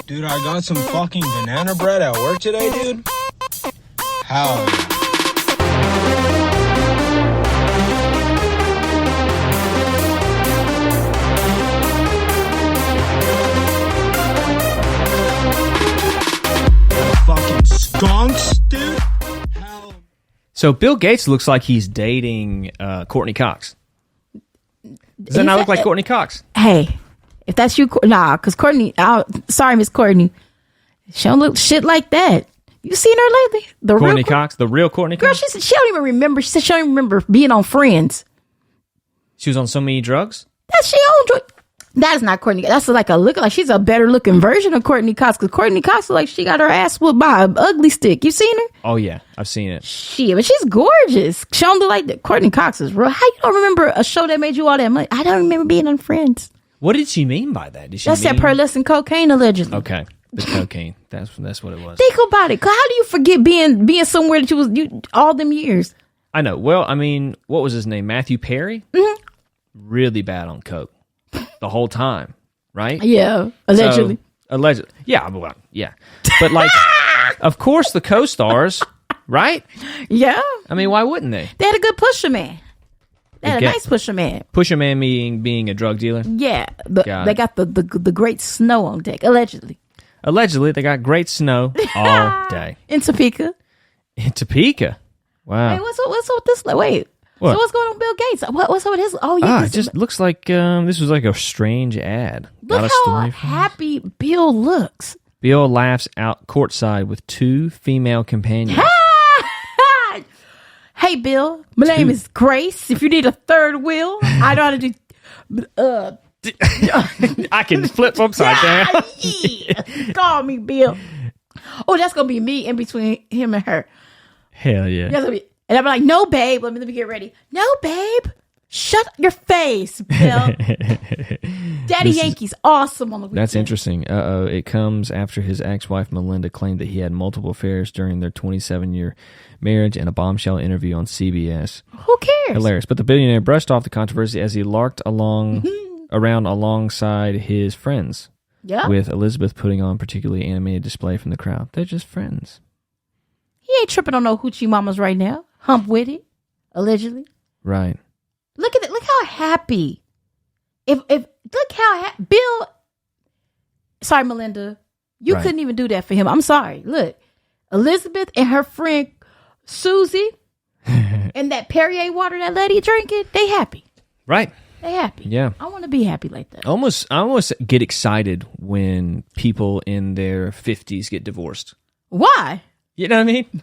Dude, I got some fucking banana bread at work today, dude. Hell yeah. Fucking skunks, dude. Hell. So Bill Gates looks like he's dating Courtney Cox. Does that not look like Courtney Cox? Hey, if that's you, nah, because Courtney, sorry, Miss Courtney, she don't look shit like that. You seen her lately? The Courtney real Cox? The real Courtney girl, Cox? she said she don't even remember. She said she don't even remember being on Friends. She was on so many drugs? That's she on drugs. That is not Courtney. That's like a look like she's a better looking version of Courtney Cox. Because Courtney Cox looks like she got her ass whooped by an ugly stick. You seen her? Oh, yeah. I've seen it. Shit, but she's gorgeous. She don't look like that. Courtney Cox is real. How you don't remember a show that made you all that money? I don't remember being on Friends. What did she mean by that? Did she That's that pearlescent cocaine, allegedly. Okay. The cocaine. That's what it was. Think about it. 'Cause how do you forget being somewhere that you all them years? I know. Well, I mean, what was his name? Matthew Perry? Mm-hmm. Really bad on coke the whole time, right? Yeah, allegedly. So, allegedly. Yeah, well, yeah. But like, of course the co-stars, right? Yeah. I mean, why wouldn't they? They had a good pusher man. They had a nice pusher man. Pusher man being a drug dealer? Yeah. They got the great snow on deck, allegedly. Allegedly, they got great snow all day. In Topeka. In Topeka? Wow. Hey, what's up with this? Wait. What? So what's going on with Bill Gates? What's up with his? Oh, yeah. It just looks like this was like a strange ad. Look how happy Bill looks. Bill laughs out courtside with two female companions. Hey, Bill. My name is Grace. If you need a third wheel, I know how to do... I can flip upside down. Yeah. Call me, Bill. Oh, that's going to be me in between him and her. Hell yeah. And I'm like, no, babe. Let me get ready. No, babe. Shut your face, Bill. Daddy Yankee's awesome on the weekend. That's interesting. It comes after his ex-wife Melinda claimed that he had multiple affairs during their 27-year marriage in a bombshell interview on CBS. Who cares? Hilarious. But the billionaire brushed off the controversy as he larked around alongside his friends. Yeah. With Elizabeth putting on particularly animated display from the crowd. They're just friends. He ain't tripping on no hoochie mamas right now. Hump with it, allegedly. Right. Look at it. Look how happy. Look how Bill. Sorry, Melinda. You couldn't even do that for him. I'm sorry. Look, Elizabeth and her friend Susie and that Perrier water that lady drinking, they happy. Right. They happy. Yeah. I want to be happy like that. I almost get excited when people in their 50s get divorced. Why? You know what I mean?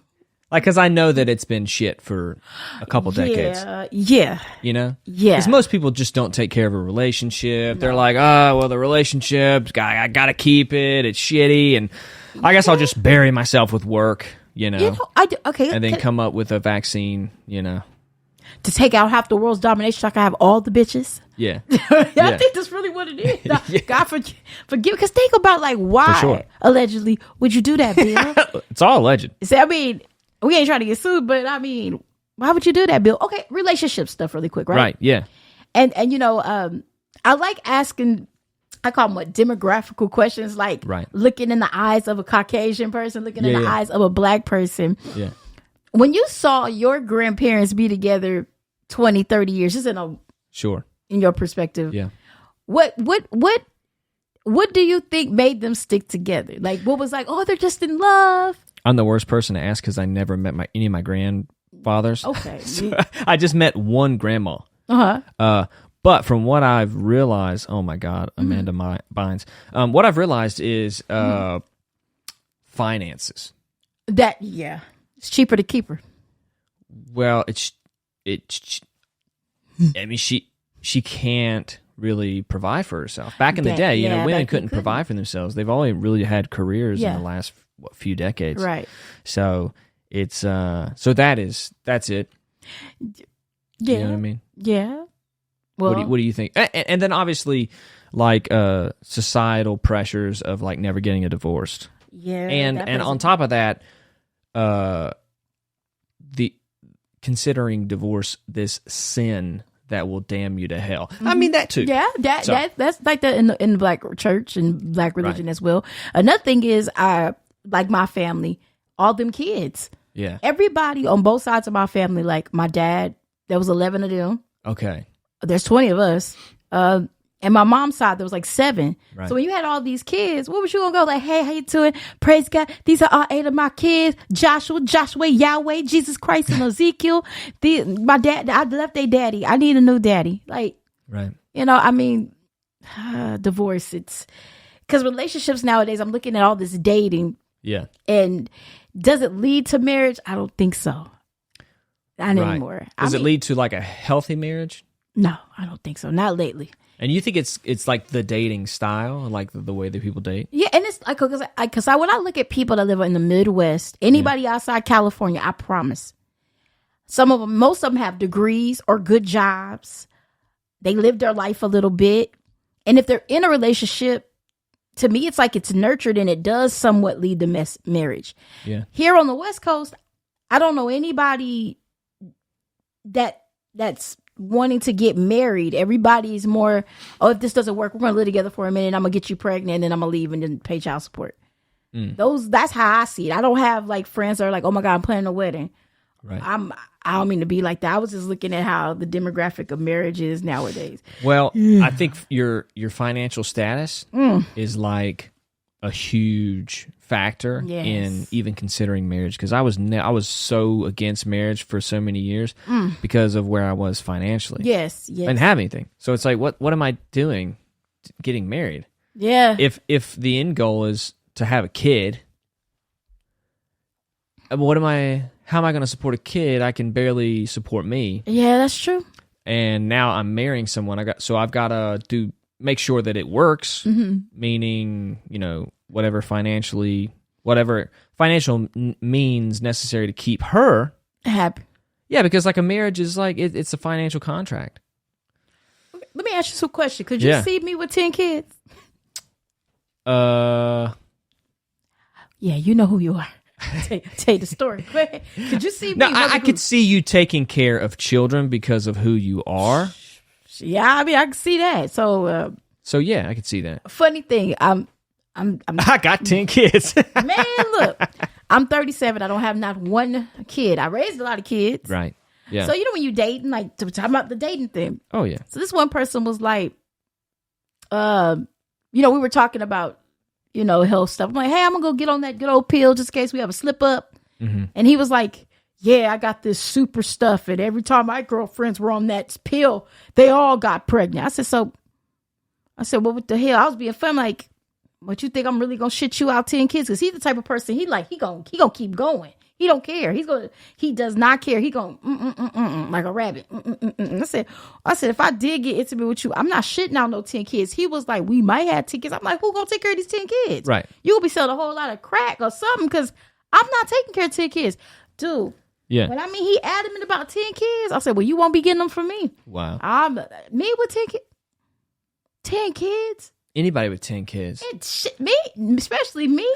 Like, because I know that it's been shit for a couple decades. Yeah. You know? Yeah. Because most people just don't take care of a relationship. No. They're like, oh, well, the relationship, I got to keep it. It's shitty. And I guess I'll just bury myself with work, you know? Okay. And then come up with a vaccine, you know? To take out half the world's domination so I can have all the bitches? Yeah. I think that's really what it is. Yeah. God forgive. Because think about, like, why, allegedly, would you do that, Bill? It's all alleged. See, I mean... We ain't trying to get sued, but I mean, why would you do that, Bill? Okay, relationship stuff really quick, right? Right, yeah. And you know, I like asking, I call them demographical questions, like looking in the eyes of a Caucasian person, looking in the eyes of a black person. Yeah. When you saw your grandparents be together 20, 30 years, just in your perspective, what do you think made them stick together? Like, what was like, oh, they're just in love? I'm the worst person to ask because I never met any of my grandfathers. Okay. So I just met one grandma. Uh-huh. But from what I've realized, oh my God, Amanda Bynes. What I've realized is finances. It's cheaper to keep her. Well, it's. I mean, she can't really provide for herself. Back in the day, you know, women couldn't provide for themselves. They've only really had careers in the last few decades, right? So it's so that's it. Yeah, you know what I mean. Yeah. Well, what do you think? And then obviously, like societal pressures of like never getting a divorce. Yeah, and on top of that, the considering divorce this sin that will damn you to hell. I mean that too. Yeah, that's like that in the black church and black religion as well. Another thing is, like my family, all them kids. Yeah. Everybody on both sides of my family, like my dad, there was 11 of them. Okay. There's 20 of us. And my mom's side, there was like 7. Right. So when you had all these kids, what was you gonna go like, hey, how you doing? Praise God. These are all 8 of my kids. Joshua, Yahweh, Jesus Christ, and Ezekiel. My dad, I left their daddy. I need a new daddy. Like, right. You know, I mean, divorce. It's because relationships nowadays, I'm looking at all this dating. Yeah. And does it lead to marriage? I don't think so. Not anymore. Does it lead to like a healthy marriage? No, I don't think so. Not lately. And you think it's like the dating style, like the way that people date? Yeah, and it's like because when I look at people that live in the Midwest, anybody outside California, I promise, most of them have degrees or good jobs. They live their life a little bit, and if they're in a relationship, to me, it's like it's nurtured and it does somewhat lead to marriage. Yeah. Here on the West Coast, I don't know anybody that's wanting to get married. Everybody's more, if this doesn't work, we're going to live together for a minute. I'm going to get you pregnant and then I'm going to leave and then pay child support. That's how I see it. I don't have like friends that are like, oh my God, I'm planning a wedding. Right. I don't mean to be like that. I was just looking at how the demographic of marriage is nowadays. Well, I think your financial status is like a huge factor in even considering marriage, because I was so against marriage for so many years because of where I was financially. Yes. I didn't have anything. So it's like, what am I doing getting married? Yeah. If the end goal is to have a kid, how am I going to support a kid? I can barely support me. Yeah, that's true. And now I'm marrying someone. I've got to make sure that it works, meaning, whatever financial means necessary to keep her happy. Yeah, because like a marriage is like it's a financial contract. Let me ask you some questions. Could you see me with 10 kids? Yeah, you know who you are. Tell you the story. Could you see me? No, I could see you taking care of children because of who you are. Yeah, I mean, I can see that. So yeah, I could see that. Funny thing, I'm I got 10 kids. Man, look, I'm 37. I don't have not one kid. I raised a lot of kids. Right. Yeah. So when you dating, like talking about the dating thing. Oh yeah. So this one person was like, we were talking about, health stuff. I'm like, hey, I'm gonna go get on that good old pill just in case we have a slip up. Mm-hmm. And he was like, yeah, I got this super stuff, and every time my girlfriends were on that pill, they all got pregnant. I said, well, what the hell? I was being fun, like, what you think I'm really gonna shit you out 10 kids? Because he's the type of person he gonna keep going. He don't care. He does not care. He going like a rabbit. I said, if I did get intimate with you, I'm not shitting out no 10 kids. He was like, we might have 10 kids. I'm like, who gonna take care of these 10 kids? Right. You'll be selling a whole lot of crack or something because I'm not taking care of 10 kids, dude. Yeah. But he adamant about 10 kids. I said, well, you won't be getting them from me. Wow. Me with 10 kids. 10 kids. Anybody with 10 kids. Me, especially me.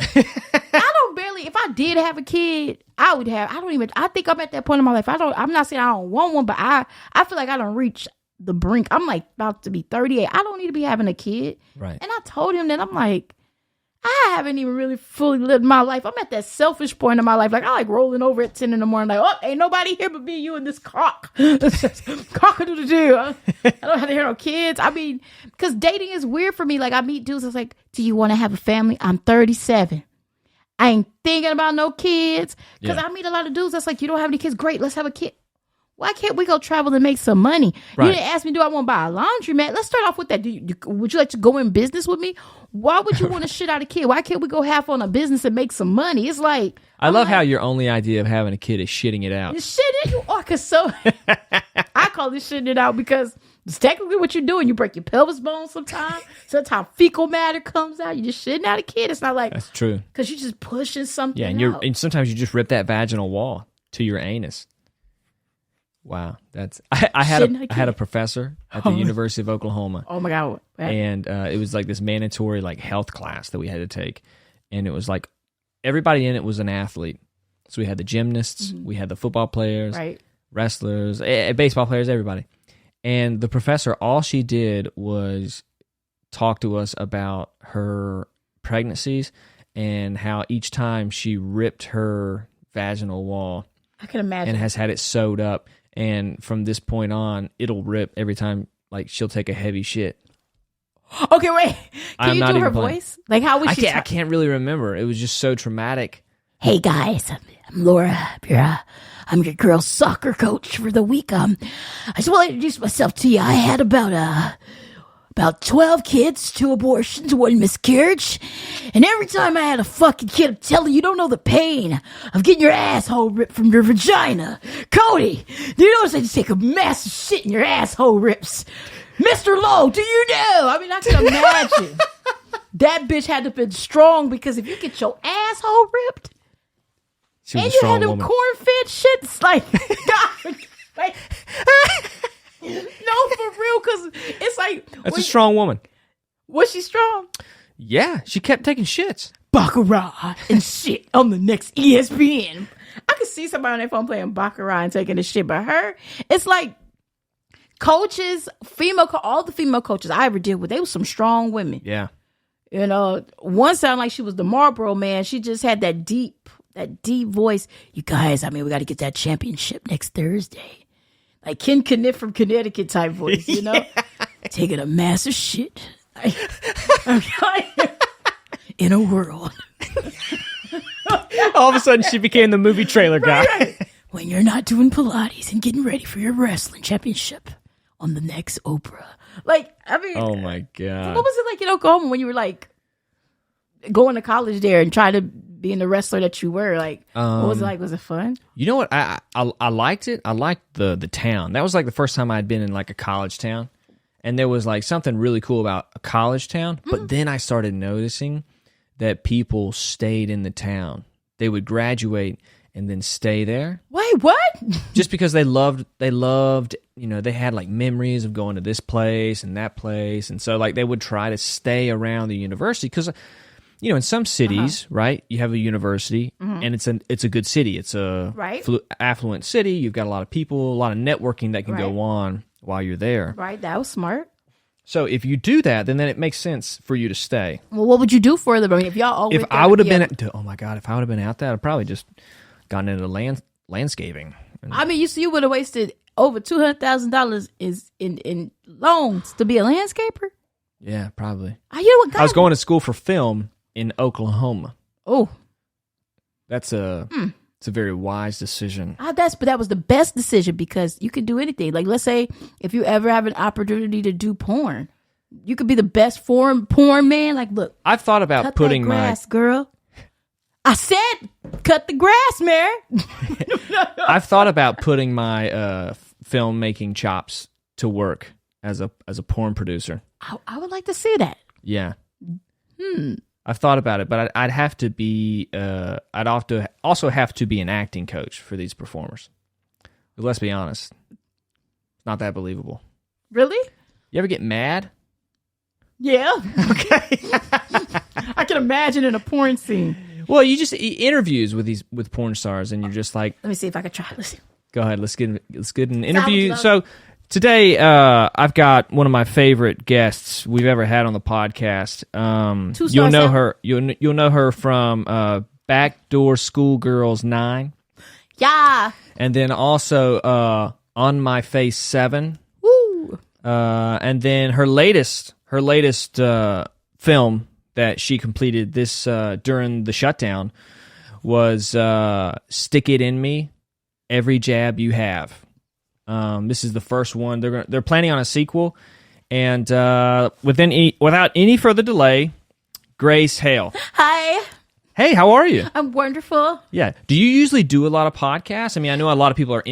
If I did have a kid, I think I'm at that point in my life. I'm not saying I don't want one, but I feel like I don't reach the brink. I'm like about to be 38. I don't need to be having a kid. Right. And I told him that I'm like, I haven't even really fully lived my life. I'm at that selfish point in my life. Like I like rolling over at 10 in the morning, like, oh, ain't nobody here but me, you, and this cock. Cock-a-doodle-doo. I don't have to hear no kids. I mean, because dating is weird for me. Like I meet dudes that's like, do you want to have a family? I'm 37. I ain't thinking about no kids. Because I meet a lot of dudes that's like, you don't have any kids? Great, let's have a kid. Why can't we go travel and make some money? Right. You didn't ask me, do I want to buy a laundromat? Let's start off with that. Would you like to go in business with me? Why would you want to shit out a kid? Why can't we go half on a business and make some money? It's like... I love how your only idea of having a kid is shitting it out. Shitting you are, because I call this shitting it out because it's technically what you're doing. You break your pelvis bone sometimes. Sometimes fecal matter comes out. You're just shitting out a kid. It's not like... That's true. Because you're just pushing something out. And sometimes you just rip that vaginal wall to your anus. Wow, I had a professor at the University of Oklahoma. Oh my God! And it was like this mandatory like health class that we had to take, and it was like everybody in it was an athlete. So we had the gymnasts, we had the football players, right, wrestlers, baseball players, everybody. And the professor, all she did was talk to us about her pregnancies and how each time she ripped her vaginal wall. I can imagine. And has had it sewed up. And from this point on, it'll rip every time, like, she'll take a heavy shit. Okay, wait. Can you not do her even playing. voice? Like, how was she? I can't really remember. It was just so traumatic. Hey, guys. I'm Laura. I'm your girls' soccer coach for the week. I just want to introduce myself to you. I had about 12 kids, 2 abortions, 1 miscarriage. And every time I had a fucking kid, I'm telling you, don't know the pain of getting your asshole ripped from your vagina. Cody, do you notice I just take a massive shit in your asshole rips? Mr. Lowe, do you know? I mean, I can imagine. That bitch had to have been strong because if you get your asshole ripped, She was and a you strong had them woman. corn-fed shits, like, God, like, no, for real, because it's like... That's a strong woman. Was she strong? Yeah, she kept taking shits. Baccarat and shit on the next ESPN. I could see somebody on their phone playing Baccarat and taking the shit, but her, it's like coaches, all the female coaches I ever did with, they were some strong women. Yeah. You know, one sounded like she was the Marlboro Man. She just had that deep voice. You guys, I mean, we got to get that championship next Thursday. Like Ken Kniff from Connecticut type voice, you know? Yeah. Taking a massive shit. In a world. All of a sudden, she became the movie trailer guy. Right. When you're not doing Pilates and getting ready for your wrestling championship on the next Oprah. Like, I mean. Oh, my God. What was it like in Oklahoma when you were like going to college there and trying to being the wrestler that you were? Like, what was it like? Was it fun? You know what? I liked it. I liked the town. That was like the first time I'd been in like a college town. And there was like something really cool about a college town. But then I started noticing that people stayed in the town. They would graduate and then stay there. Wait, what? Just because they loved, you know, they had like memories of going to this place and that place. And so like they would try to stay around the university because, you know, in some cities, right, you have a university and it's a good city. It's a affluent city. You've got a lot of people, a lot of networking that can go on while you're there. Right, that was smart. So if you do that, then it makes sense for you to stay. Well, what would you do for them? I mean, if y'all all if I would have been, oh my God, if I would have been out there, I'd probably just gotten into landscaping. I mean, you would have wasted over $200,000 in loans to be a landscaper. Yeah, probably. You know what? I was going to school for film in Oklahoma. Oh, that's it's a very wise decision. But that was the best decision because you could do anything. Like, let's say if you ever have an opportunity to do porn, you could be the best porn man. Like, look, I've thought about cut putting that grass, girl. I said, cut the grass, Mary. I've thought about putting my filmmaking chops to work as a porn producer. I would like to see that. Yeah. I've thought about it, but I'd have to be. I'd also have to be an acting coach for these performers. But let's be honest, it's not that believable. Really? You ever get mad? Yeah. Okay. I can imagine in a porn scene. Well, you just interviews with porn stars, and you're just like, let me see if I can try. Let's see. Go ahead. Let's get an interview. So today, I've got one of my favorite guests we've ever had on the podcast. You'll know her. You'll know her from Backdoor Schoolgirls 9. Yeah. And then also On My Face 7. Woo. And then her latest film that she completed this during the shutdown was Stick It In Me, Every Jab You Have. This is the first one. They're planning on a sequel, and without any further delay, Grace Hale. Hi. Hey, how are you? I'm wonderful. Yeah. Do you usually do a lot of podcasts? I mean, I know a lot of people are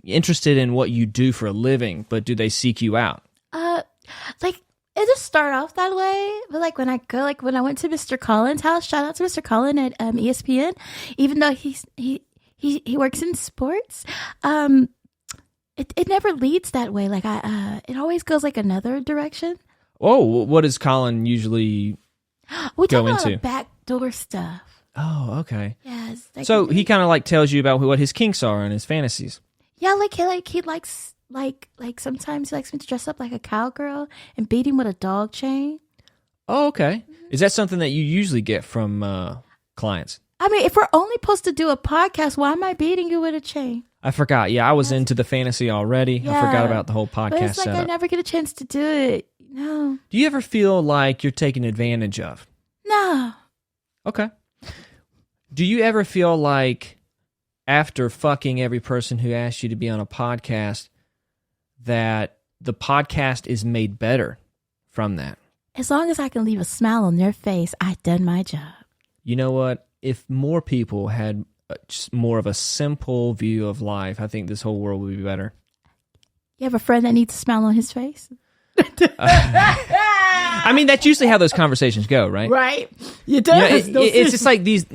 interested in what you do for a living, but do they seek you out? Like it just started off that way, but like when I went to Mr. Collins' house, shout out to Mr. Collins at ESPN, even though he works in sports. It never leads that way. Like it always goes like another direction. Oh, what does Colin usually we go talk into? about backdoor stuff. Oh, okay. Yes. So he kind of like tells you about what his kinks are and his fantasies. Yeah, like he likes like sometimes he likes me to dress up like a cowgirl and beat him with a dog chain. Oh, okay. Is that something that you usually get from clients? I mean, if we're only supposed to do a podcast, why am I beating you with a chain? I forgot. Yeah, I was into the fantasy already. Yeah. I forgot about the whole But podcast it's like setup. I never get a chance to do it. No. Do you ever feel like you're taken advantage of? No. Okay. Do you ever feel like after fucking every person who asked you to be on a podcast that the podcast is made better from that? As long as I can leave a smile on their face, I've done my job. You know what? If more people had just more of a simple view of life, I think this whole world would be better. You have a friend that needs a smile on his face? I mean, that's usually how those conversations go, right? Right. It does. It's just like these,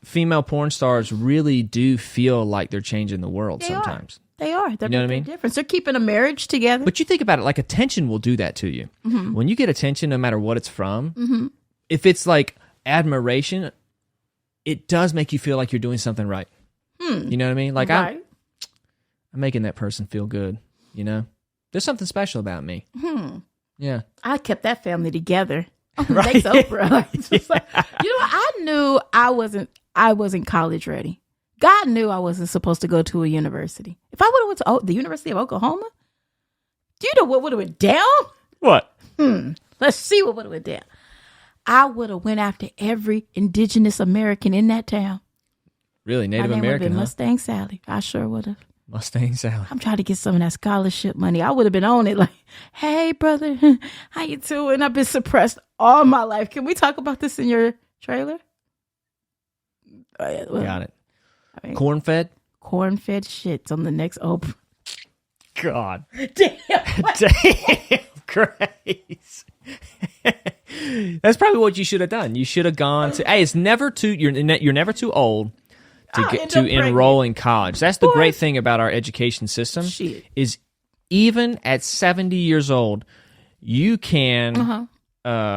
female porn stars really do feel like they're changing the world sometimes. They are. They're You know what I making mean? a difference. They're keeping a marriage together. But you think about it, like attention will do that to you. Mm-hmm. When you get attention, no matter what it's from, if it's like admiration, it does make you feel like you're doing something right. You know what I mean? Like right. I'm making that person feel good, There's something special about me. Yeah. I kept that family together. Thanks, Oprah. It's just like, I knew I wasn't college ready. God knew I wasn't supposed to go to a university. If I would have went to the University of Oklahoma, do you know what would have went down? What? Let's see what would have went down. I would have went after every indigenous American in that town. Really? Native My name American, would have been huh? Mustang Sally. I sure would have. Mustang Sally. I'm trying to get some of that scholarship money. I would have been on it like, hey, brother, how you doing? I've been suppressed all my life. Can we talk about this in your trailer? Got it. I mean, Corn-fed? corn-fed shits on the next Oprah. God. Damn. Damn, Grace. That's probably what you should have done. You should have gone to. Hey, it's never too. You're never too old to I'll get end to up pregnant. enroll in college. That's the Boy. great thing about our education system. Shit. Is even at 70 years old, you can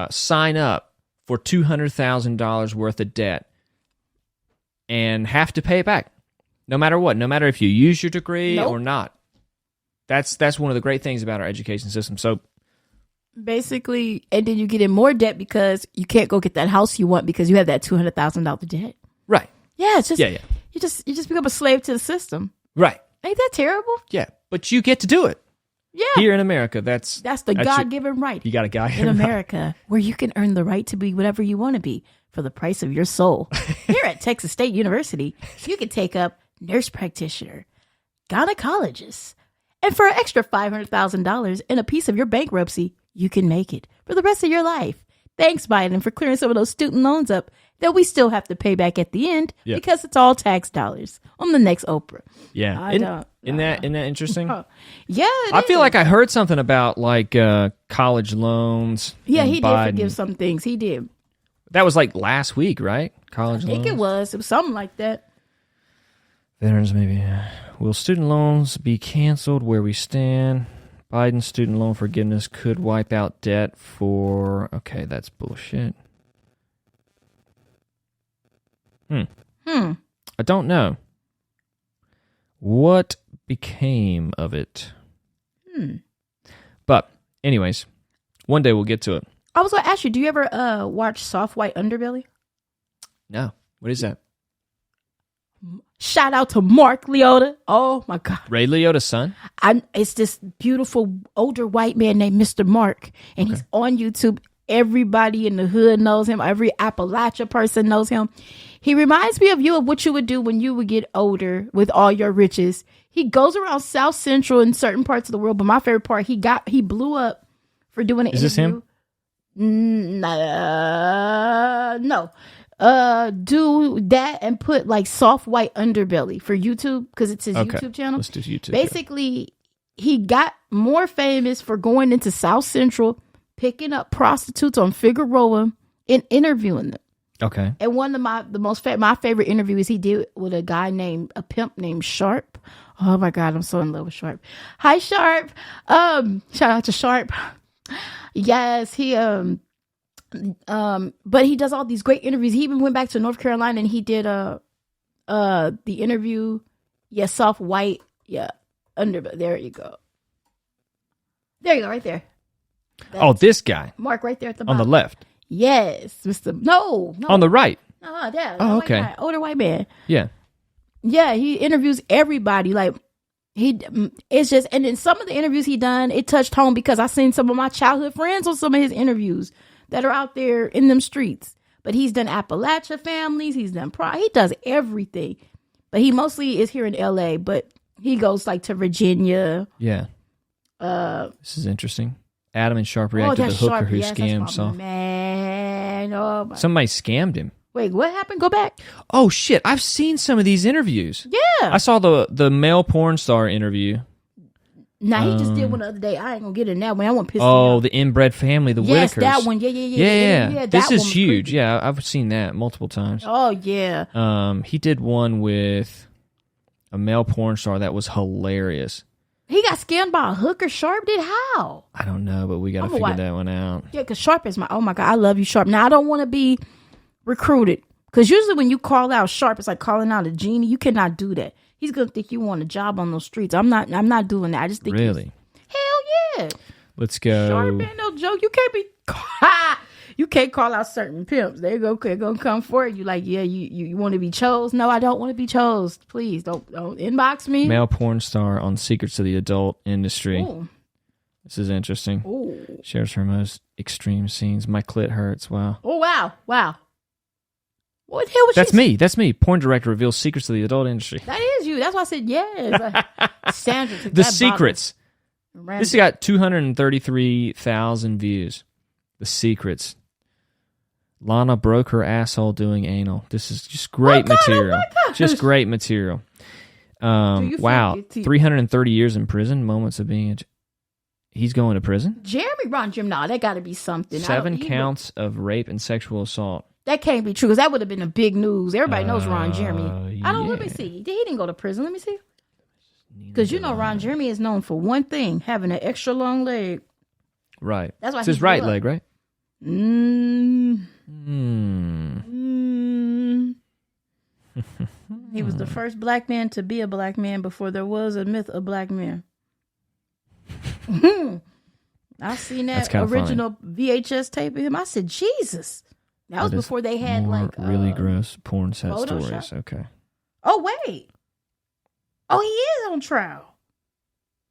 sign up for $200,000 worth of debt and have to pay it back, no matter what. No matter if you use your degree Nope. or not. That's one of the great things about our education system. So. Basically, and then you get in more debt because you can't go get that house you want because you have that $200,000 debt. Right. Yeah, it's just Yeah. you just become a slave to the system. Right. Ain't that terrible? Yeah. But you get to do it. Yeah. Here in America, that's the God-given right You got a guy in America where you can earn the right to be whatever you want to be for the price of your soul. Here at Texas State University, you can take up nurse practitioner, gynecologist, and for an extra $500,000 and a piece of your bankruptcy, you can make it for the rest of your life. Thanks, Biden, for clearing some of those student loans up that we still have to pay back at the end because it's all tax dollars on the next Oprah. Yeah. Isn't that interesting? Yeah, I feel like I heard something about like college loans. Yeah, and he Biden. did forgive some things. He did. That was like last week, right? College I think loans. it was something like that. Veterans, maybe. Will student loans be canceled where we stand? Biden's student loan forgiveness could wipe out debt for... Okay, that's bullshit. I don't know. What became of it? But, anyways, one day we'll get to it. I was going to ask you, do you ever watch Soft White Underbelly? No. What is that? Shout out to Mark Liotta. Oh, my God. Ray Liotta's son? It's this beautiful older white man named Mr. Mark, and he's on YouTube. Everybody in the hood knows him. Every Appalachia person knows him. He reminds me of you, of what you would do when you would get older with all your riches. He goes around South Central in certain parts of the world, but my favorite part, he blew up for doing an interview. Is this him? No. Do that and put like Soft White Underbelly for YouTube because it's his YouTube channel. Let's do YouTube. Basically, he got more famous for going into South Central, picking up prostitutes on Figueroa and interviewing them. Okay. And one of my favorite interviews he did with a pimp named Sharp. Oh my God, I'm so in love with Sharp. Hi Sharp. Shout out to Sharp. Yes, he but he does all these great interviews. He even went back to North Carolina and he did the interview. Yeah, Soft White. Yeah, there you go. There you go, right there. Oh, this guy. Mark right there at the On bottom. the left. Yes, Mr. No. On the right. Yeah. Oh, okay. White guy, older white man. Yeah. Yeah, he interviews everybody. Like it's just, and then some of the interviews he done, it touched home because I seen some of my childhood friends on some of his interviews that are out there in them streets. But he's done Appalachia families. He's done he does everything. But he mostly is here in LA. But he goes like to Virginia. Yeah. This is interesting. Adam and Sharp reacted to the hooker who scammed Saul. Man, Somebody scammed him. Wait, what happened? Go back. Oh shit! I've seen some of these interviews. Yeah, I saw the male porn star interview. Nah, he just did one the other day. I ain't gonna get in that one. I won't piss me Oh, off. the inbred family, the Yes, Whitakers. that one. Yeah. This that is one was huge. creepy. Yeah, I've seen that multiple times. Oh yeah. He did one with a male porn star that was hilarious. He got scammed by a hooker. Sharp did how? I don't know, but we got to figure that one out. Yeah, because Sharp is oh my God, I love you, Sharp. Now, I don't want to be recruited. Because usually when you call out Sharp, it's like calling out a genie. You cannot do that. He's going to think you want a job on those streets. I'm not doing that. I just think Really? Hell yeah. Let's go. Sharp ain't no joke. You can't call out certain pimps. They're gonna come for you. Like, yeah, you want to be chose? No, I don't want to be chose. Please don't inbox me. Male porn star on secrets of the adult industry. Ooh. This is interesting. Ooh. Shares her most extreme scenes. My clit hurts. Wow. Oh wow. What the hell was That's me. Porn director reveals secrets of the adult industry. That is you. That's why I said yes. Sandra took The that secrets. bottle. This has got 233,000 views. The secrets. Lana broke her asshole doing anal. This is just great material. Just great material. Wow. 330 years in prison. Moments of being he's going to prison? Ron Jeremy. Nah, that got to be something. 7 counts of rape and sexual assault. That can't be true because that would have been a big news. Everybody knows Ron Jeremy. I don't. Yeah. Let me see. He didn't go to prison. Let me see. Because Ron Jeremy is known for one thing: having an extra long leg. Right. That's why it's his right leg, right? He was the first black man to be a black man before there was a myth of black men. I seen that original VHS tape of him. I said, Jesus. That was before they had really gross porn set Photoshop. stories. Okay. Oh, wait. Oh, he is on trial.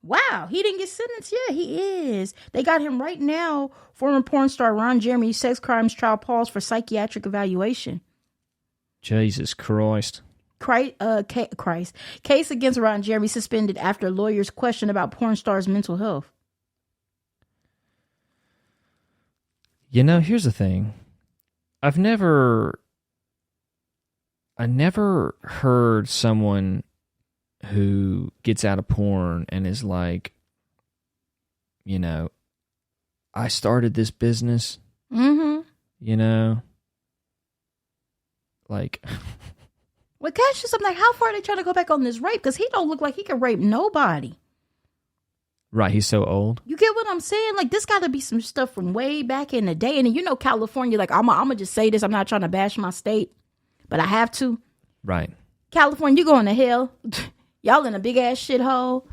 Wow. He didn't get sentenced yet. He is. They got him right now. Former porn star Ron Jeremy, sex crimes trial paused for psychiatric evaluation. Jesus Christ. Case against Ron Jeremy suspended after lawyers question about porn star's mental health. You know, here's the thing. I never heard someone who gets out of porn and is like, you know, I started this business. Mm-hmm. You know, like. Well, gosh, something like, how far are they trying to go back on this rape? Because he don't look like he can rape nobody. Right, he's so old. You get what I'm saying? Like, this got to be some stuff from way back in the day. And you know, California, like, I'm going to just say this. I'm not trying to bash my state, but I have to. Right. California, you going to hell. Y'all in a big-ass shithole.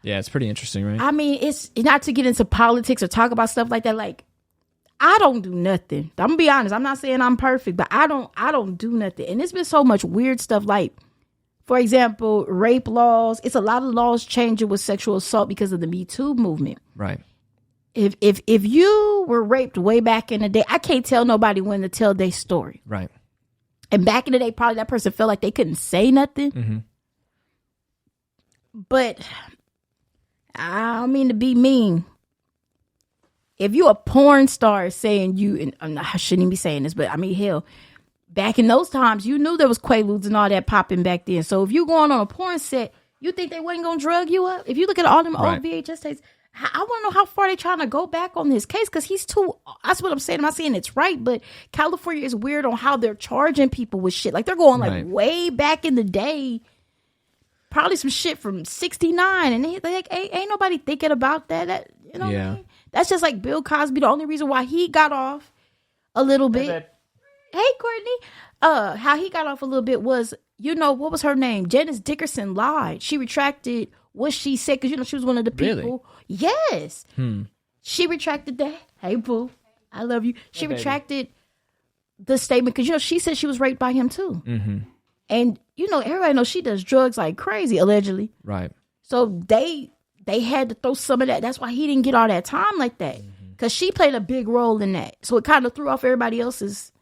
Yeah, it's pretty interesting, right? I mean, it's not to get into politics or talk about stuff like that. Like, I don't do nothing. I'm going to be honest. I'm not saying I'm perfect, but I don't do nothing. And there's been so much weird stuff like, for example, rape laws. It's a lot of laws changing with sexual assault because of the Me Too movement. Right. If you were raped way back in the day, I can't tell nobody when to tell their story. Right. And back in the day, probably that person felt like they couldn't say nothing. Mm-hmm. But I don't mean to be mean. If you a porn star saying you, and I shouldn't even be saying this, but I mean, hell, back in those times, you knew there was Quaaludes and all that popping back then. So if you going on a porn set, you think they wasn't going to drug you up? If you look at all them old VHS tapes, I want to know how far they trying to go back on this case because he's too, that's what I'm saying. I'm not saying it's right, but California is weird on how they're charging people with shit. Like they're going like way back in the day, probably some shit from 69 and they like, ain't nobody thinking about that. You know what I mean? That's just like Bill Cosby. The only reason why he got off a little bit. Hey, Courtney. How he got off a little bit was, you know, what was her name? Janice Dickerson lied. She retracted what she said, because she was one of the people. Really? Yes. She retracted that. Hey, boo, I love you. She retracted the statement because she said she was raped by him too. And everybody knows she does drugs like crazy, allegedly. Right. So they had to throw some of that. That's why he didn't get all that time like that, because she played a big role in that. So it kind of threw off everybody else's.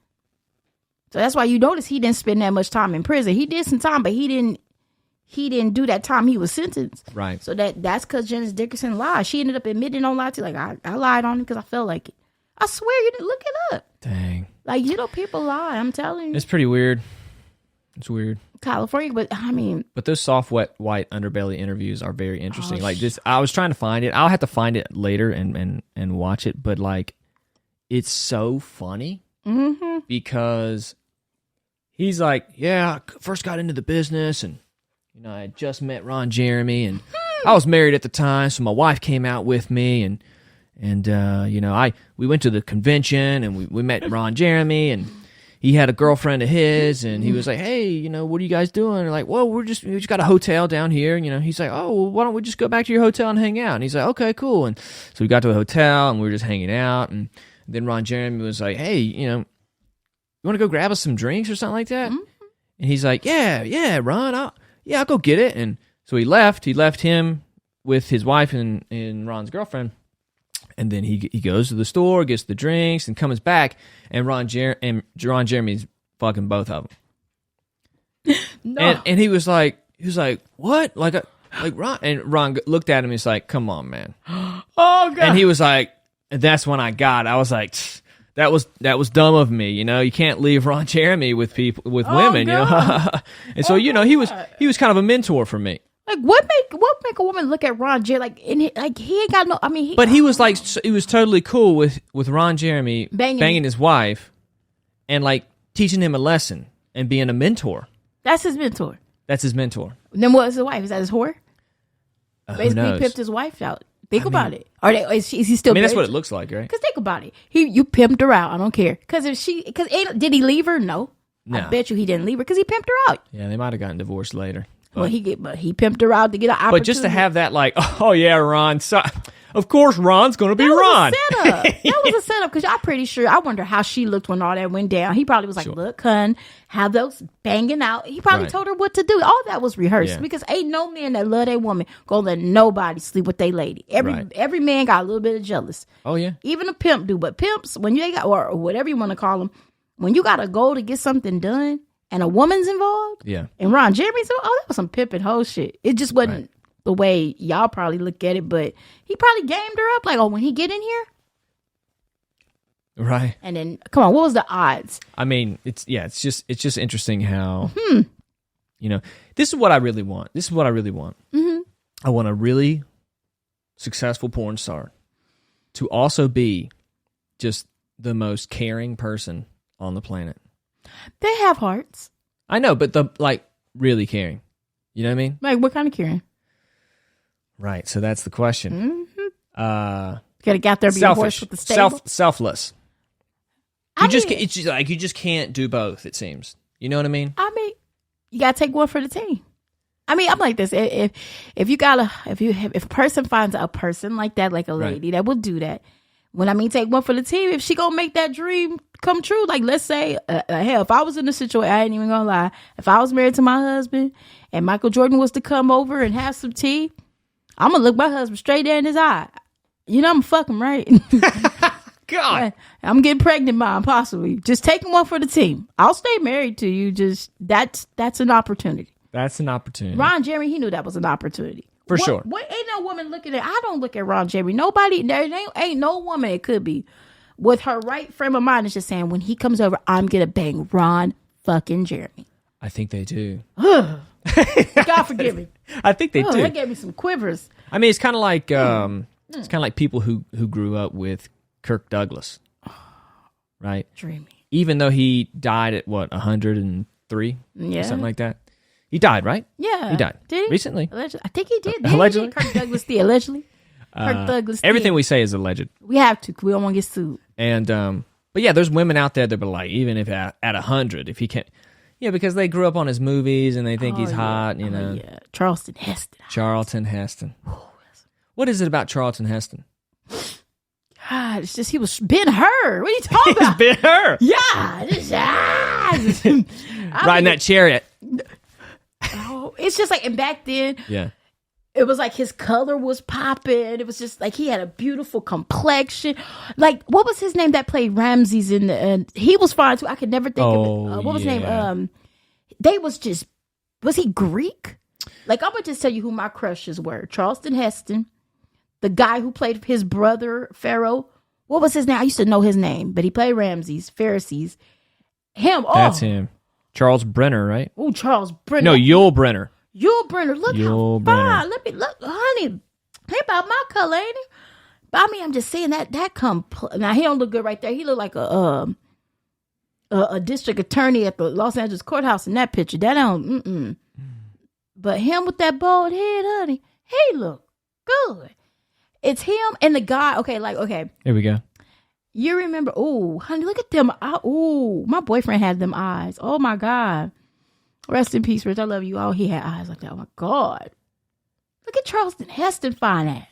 So that's why you notice he didn't spend that much time in prison. He did some time, but he didn't do that time he was sentenced. Right. So that's because Janice Dickerson lied. She ended up admitting on lie too. Like, I lied on him because I felt like it. I swear, you didn't look it up. Dang. Like, people lie. I'm telling you. It's pretty weird. It's weird. California, but I mean. But those soft, wet, white underbelly interviews are very interesting. Like this, I was trying to find it. I'll have to find it later and watch it. But like, it's so funny because he's like, yeah, I first got into the business and I had just met Ron Jeremy and I was married at the time, so my wife came out with me and we went to the convention and we met Ron Jeremy and he had a girlfriend of his and he was like, hey, what are you guys doing? And like, well, we just got a hotel down here. He's like, oh, well, why don't we just go back to your hotel and hang out? And he's like, okay, cool. And so we got to a hotel and we were just hanging out. And then Ron Jeremy was like, hey, you want to go grab us some drinks or something like that? And he's like, yeah, Ron, I'll go get it. And so he left him with his wife and Ron's girlfriend. And then he goes to the store, gets the drinks, and comes back, and Ron Jeremy's fucking both of them. No. And he was like, what? Like Ron? And Ron looked at him. He's like, come on, man. Oh God. And he was like, and that's when I was like, that was dumb of me. You can't leave Ron Jeremy with women. God. And so he was kind of a mentor for me. Like what make a woman look at Ron Jeremy he ain't got no. I mean, he was like he was totally cool with Ron Jeremy banging his wife, and like teaching him a lesson and being a mentor. That's his mentor. Then what was his wife? Is that his whore? Basically, he pimped his wife out. Think about it. Is he still? I mean, that's what it looks like, right? Because think about it. You pimped her out. I don't care. Because did he leave her? No. I bet you he didn't leave her because he pimped her out. Yeah, they might have gotten divorced later. Well, he pimped her out to get an opportunity. But just to have that, like, oh yeah, Ron. So, of course, Ron's going to be Ron. That was a setup because I'm pretty sure. I wonder how she looked when all that went down. He probably was like, "Look, hun, have those banging out." He probably told her what to do. All that was rehearsed because ain't no man that love their woman gonna let nobody sleep with their lady. Every man got a little bit of jealous. Oh yeah, even a pimp do. But pimps, when you got or whatever you want to call them, when you got a goal to get something done. And a woman's involved? Yeah. And Ron Jeremy's involved? Oh, that was some pimping hoe shit. It just wasn't the way y'all probably look at it, but he probably gamed her up like, oh, when he get in here? Right. And then, come on, what was the odds? I mean, it's just interesting how, this is what I really want. Mm-hmm. I want a really successful porn star to also be just the most caring person on the planet. They have hearts. I know, but really caring. You know what I mean? Like what kind of caring? Right. So that's the question. Gotta get out there be a horse with the stable. Selfless. You just can't do both. It seems. You know what I mean? I mean, you gotta take one for the team. I mean, I'm like this. If a person finds a person like that, like a lady that will do that. When I mean take one for the team, if she gonna make that dream come true, like let's say, hell, if I was in a situation, I ain't even gonna lie, if I was married to my husband and Michael Jordan was to come over and have some tea, I'm gonna look my husband straight there in his eye. I'm gonna fuck him, right? God, I'm getting pregnant by him, possibly. Just taking one for the team. I'll stay married to you. Just that's an opportunity. That's an opportunity. Ron Jeremy, he knew that was an opportunity. For sure. What ain't no woman looking at? I don't look at Ron Jeremy. Nobody. There ain't no woman. It could be with her right frame of mind. Is just saying when he comes over, I'm gonna bang Ron fucking Jeremy. I think they do. God forgive me. I think they do. That gave me some quivers. I mean, it's kind of like it's kind of like people who grew up with Kirk Douglas, right? Dreamy. Even though he died at 103, something like that. He died, right? Yeah. He died. Did he? Recently. Allegedly. I think he did. Allegedly? Kirk Douglas did. Allegedly. Kirk Douglas did. Everything we say is alleged. We have to, because we don't want to get sued. And, but yeah, there's women out there that be like, even if at 100, if he can't, Yeah, because they grew up on his movies and they think he's hot, you know. Yeah, Charlton Heston. Charlton Heston. What is it about Charlton Heston? God, it's just he was Ben Hur. What are you talking about? Ben Hur. Riding that chariot. Oh, it's just like, and back then, yeah, it was like his color was popping. It was just like he had a beautiful complexion. Like, what was his name that played Ramses in the? He was fine too. I could never think of it. What was his name? They was just. Was he Greek? Like, I'm gonna just tell you who my crushes were: Charlton Heston, the guy who played his brother Pharaoh. What was his name? I used to know his name, but he played Ramses, Pharisees. Him. Oh, that's him. Charles Brenner, right? Oh, Charles Brenner. No, Yul Brenner. Yul Brenner. Look Yul how Brenner. fine. Let me look, honey. He about my color, ain't he? But I mean, I'm just saying that now he don't look good right there. He look like a district attorney at the Los Angeles courthouse in that picture. That don't. But him with that bald head, honey, he look good. It's him and the guy. Okay, Here we go. You remember? Oh, honey, look at them. Oh, my boyfriend had them eyes. Oh my God. Rest in peace, Rich. I love you. Oh, he had eyes like that. Oh my God. Look at Charlton Heston fine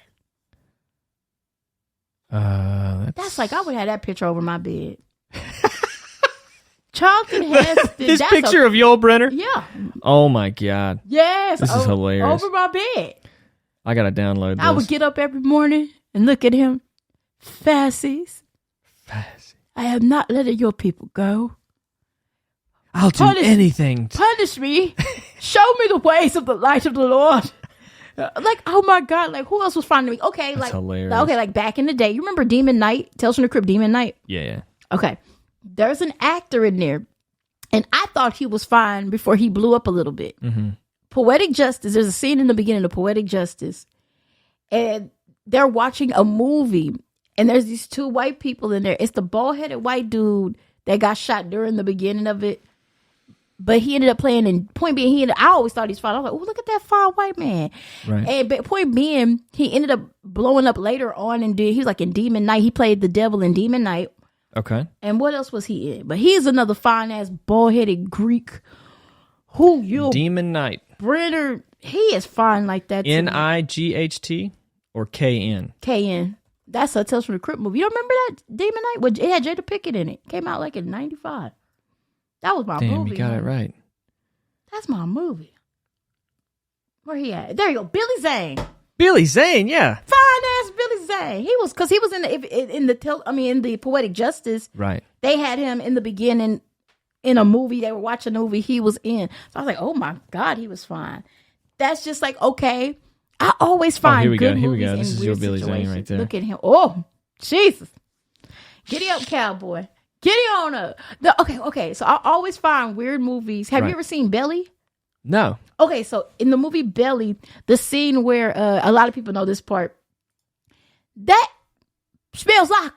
ass. That's like I would have that picture over my bed. Charlton Heston. This picture of Yul Brenner? Yeah. Oh my God. Yes. This is hilarious. Over my bed. I gotta download this. I would get up every morning and look at him. Fascies. I have not let your people go. I'll do anything. Punish me. Show me the ways of the light of the Lord. Like, oh my God, like who else was finding me? Okay, that's hilarious. Okay, like back in the day, you remember Demon Knight? Tales from the Crypt, Demon Knight? Yeah. Okay, there's an actor in there, and I thought he was fine before he blew up a little bit. Mm-hmm. Poetic Justice, there's a scene in the beginning of Poetic Justice, and they're watching a movie, and there's these two white people in there. It's the bald-headed white dude that got shot during the beginning of it. But he ended up playing, and point being, I always thought he's fine. I was like, oh, look at that fine white man. Right. And but point being, he ended up blowing up later on, and he was like in Demon Knight. He played the devil in Demon Knight. Okay. And what else was he in? But he's another fine ass bald-headed Greek. Who you? Demon Knight. Brenner. He is fine like that. Night or KN? KN. That's a Tales from the Crypt movie. You don't remember that Demon Knight? Well, it had Jada Pinkett in it. Came out like in 95. That was my movie. Damn, you got it right. That's my movie. Where he at? There you go. Billy Zane. Billy Zane, yeah. Fine ass Billy Zane. He was in the Poetic Justice. Right. They had him in the beginning in a movie. They were watching a movie he was in. So I was like, oh my God, he was fine. That's just like, okay. I always find good movies. Here we go. This is your Billy Zane right there. Look at him. Oh, Jesus. Giddy up, cowboy. Giddy on up. Okay. So I always find weird movies. Have you ever seen Belly? No. Okay, so in the movie Belly, the scene where a lot of people know this part, that smells like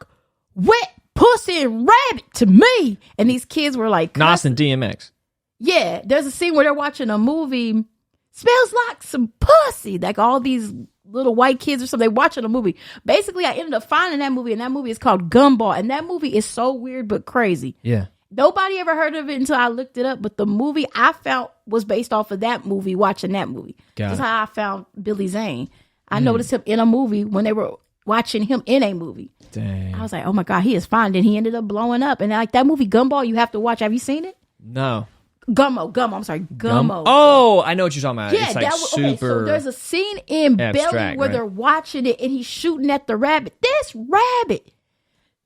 wet pussy and rabbit to me. And these kids were like, Nas and DMX. Yeah, there's a scene where they're watching a movie, smells like some pussy. Like all these little white kids or something, they watching a movie. Basically, I ended up finding that movie, and that movie is called Gumball. And that movie is so weird but crazy. Yeah. Nobody ever heard of it until I looked it up. But the movie I found was based off of that movie, watching that movie. That's how I found Billy Zane. I noticed him in a movie when they were watching him in a movie. Dang. I was like, oh my God, he is fine. Then he ended up blowing up. And like that movie Gumball, you have to watch. Have you seen it? No. Gummo. I'm sorry. Gummo. Oh, I know what you're talking about. Yeah, it's like super. Okay, so there's a scene in abstract, Belly where right? they're watching it and he's shooting at the rabbit. This rabbit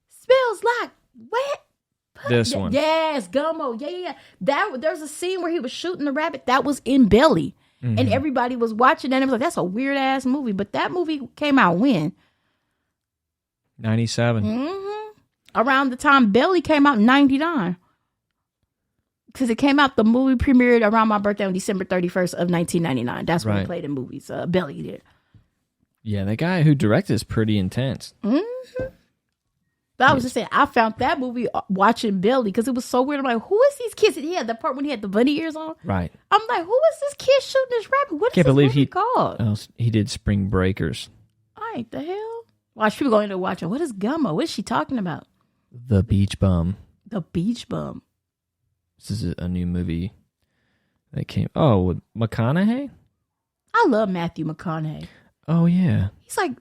smells like wet. This one. Yes, Gummo. Yeah. There's a scene where he was shooting the rabbit. That was in Belly. Mm-hmm. And everybody was watching that and it was like, that's a weird ass movie. But that movie came out when? 97. Mm-hmm. Around the time Belly came out in 99. Because it came out, the movie premiered around my birthday on December 31st of 1999. That's when it played in movies. Belly did. Yeah, the guy who directed is pretty intense. Mm-hmm. But I was just saying, I found that movie watching Belly because it was so weird. I'm like, who is these kids? And he had the part when he had the bunny ears on. Right. I'm like, who is this kid shooting this rabbit? What is Can't this believe movie called? Oh, he did Spring Breakers. All right, the hell? Watch people going to watch it. What is Gummo? What is she talking about? The Beach Bum. The Beach Bum. This is a new movie that came. Oh, with McConaughey? I love Matthew McConaughey. Oh, yeah. He's like I never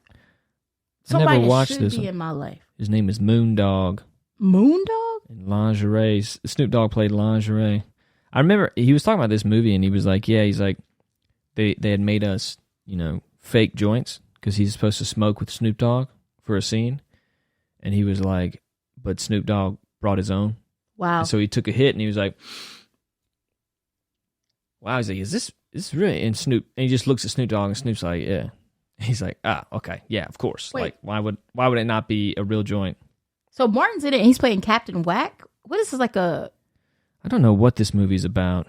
somebody that watched should this be one. in my life. His name is Moondog. Moondog? And Lingerie. Snoop Dogg played Lingerie. I remember he was talking about this movie, and he was like, yeah, he's like, they had made us, fake joints because he's supposed to smoke with Snoop Dogg for a scene. And he was like, but Snoop Dogg brought his own. Wow. And so he took a hit, and he was like, wow. He's like, is this really? And he just looks at Snoop Dogg, and Snoop's like, yeah. He's like, okay, yeah, of course. Wait. Like, why would it not be a real joint? So Martin's in it, and he's playing Captain Whack. What is this, like a... I don't know what this movie's about.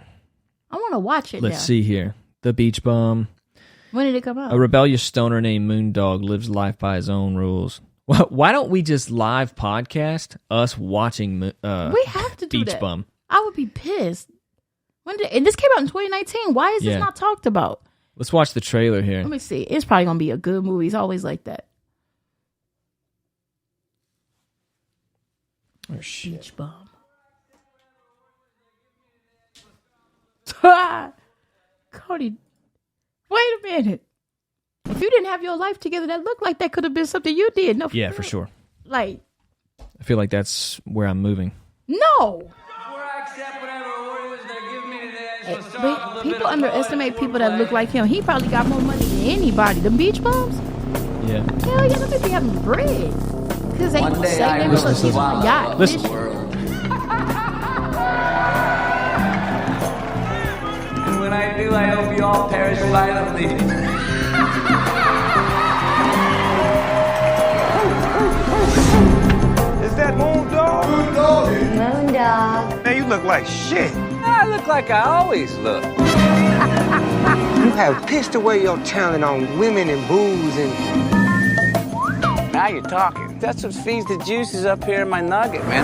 I want to watch it. Let's see here. The Beach Bum. When did it come out? A rebellious stoner named Moondog lives life by his own rules. Why don't we just live podcast us watching we have to do Beach that. Bum? I would be pissed. And this came out in 2019. Why is this not talked about? Let's watch the trailer here. Let me see. It's probably going to be a good movie. It's always like that. Oh, shit. Beach Bum. Cody, wait a minute. If you didn't have your life together, that looked like that could have been something you did. No, Yeah, for sure. Like, I feel like that's where I'm moving. no. But people underestimate people that look like him. He probably got more money than anybody. The Beach Bums? Yeah. Hell yeah, them be having bread. Because they say they were Listen. on a yacht. Listen. And when I do, I hope you all perish violently. Is that Moondog? Moondog. Man, you look like shit. I look like I always look. You have pissed away your talent on women and booze and... Now you're talking. That's what feeds the juices up here in my nugget, man.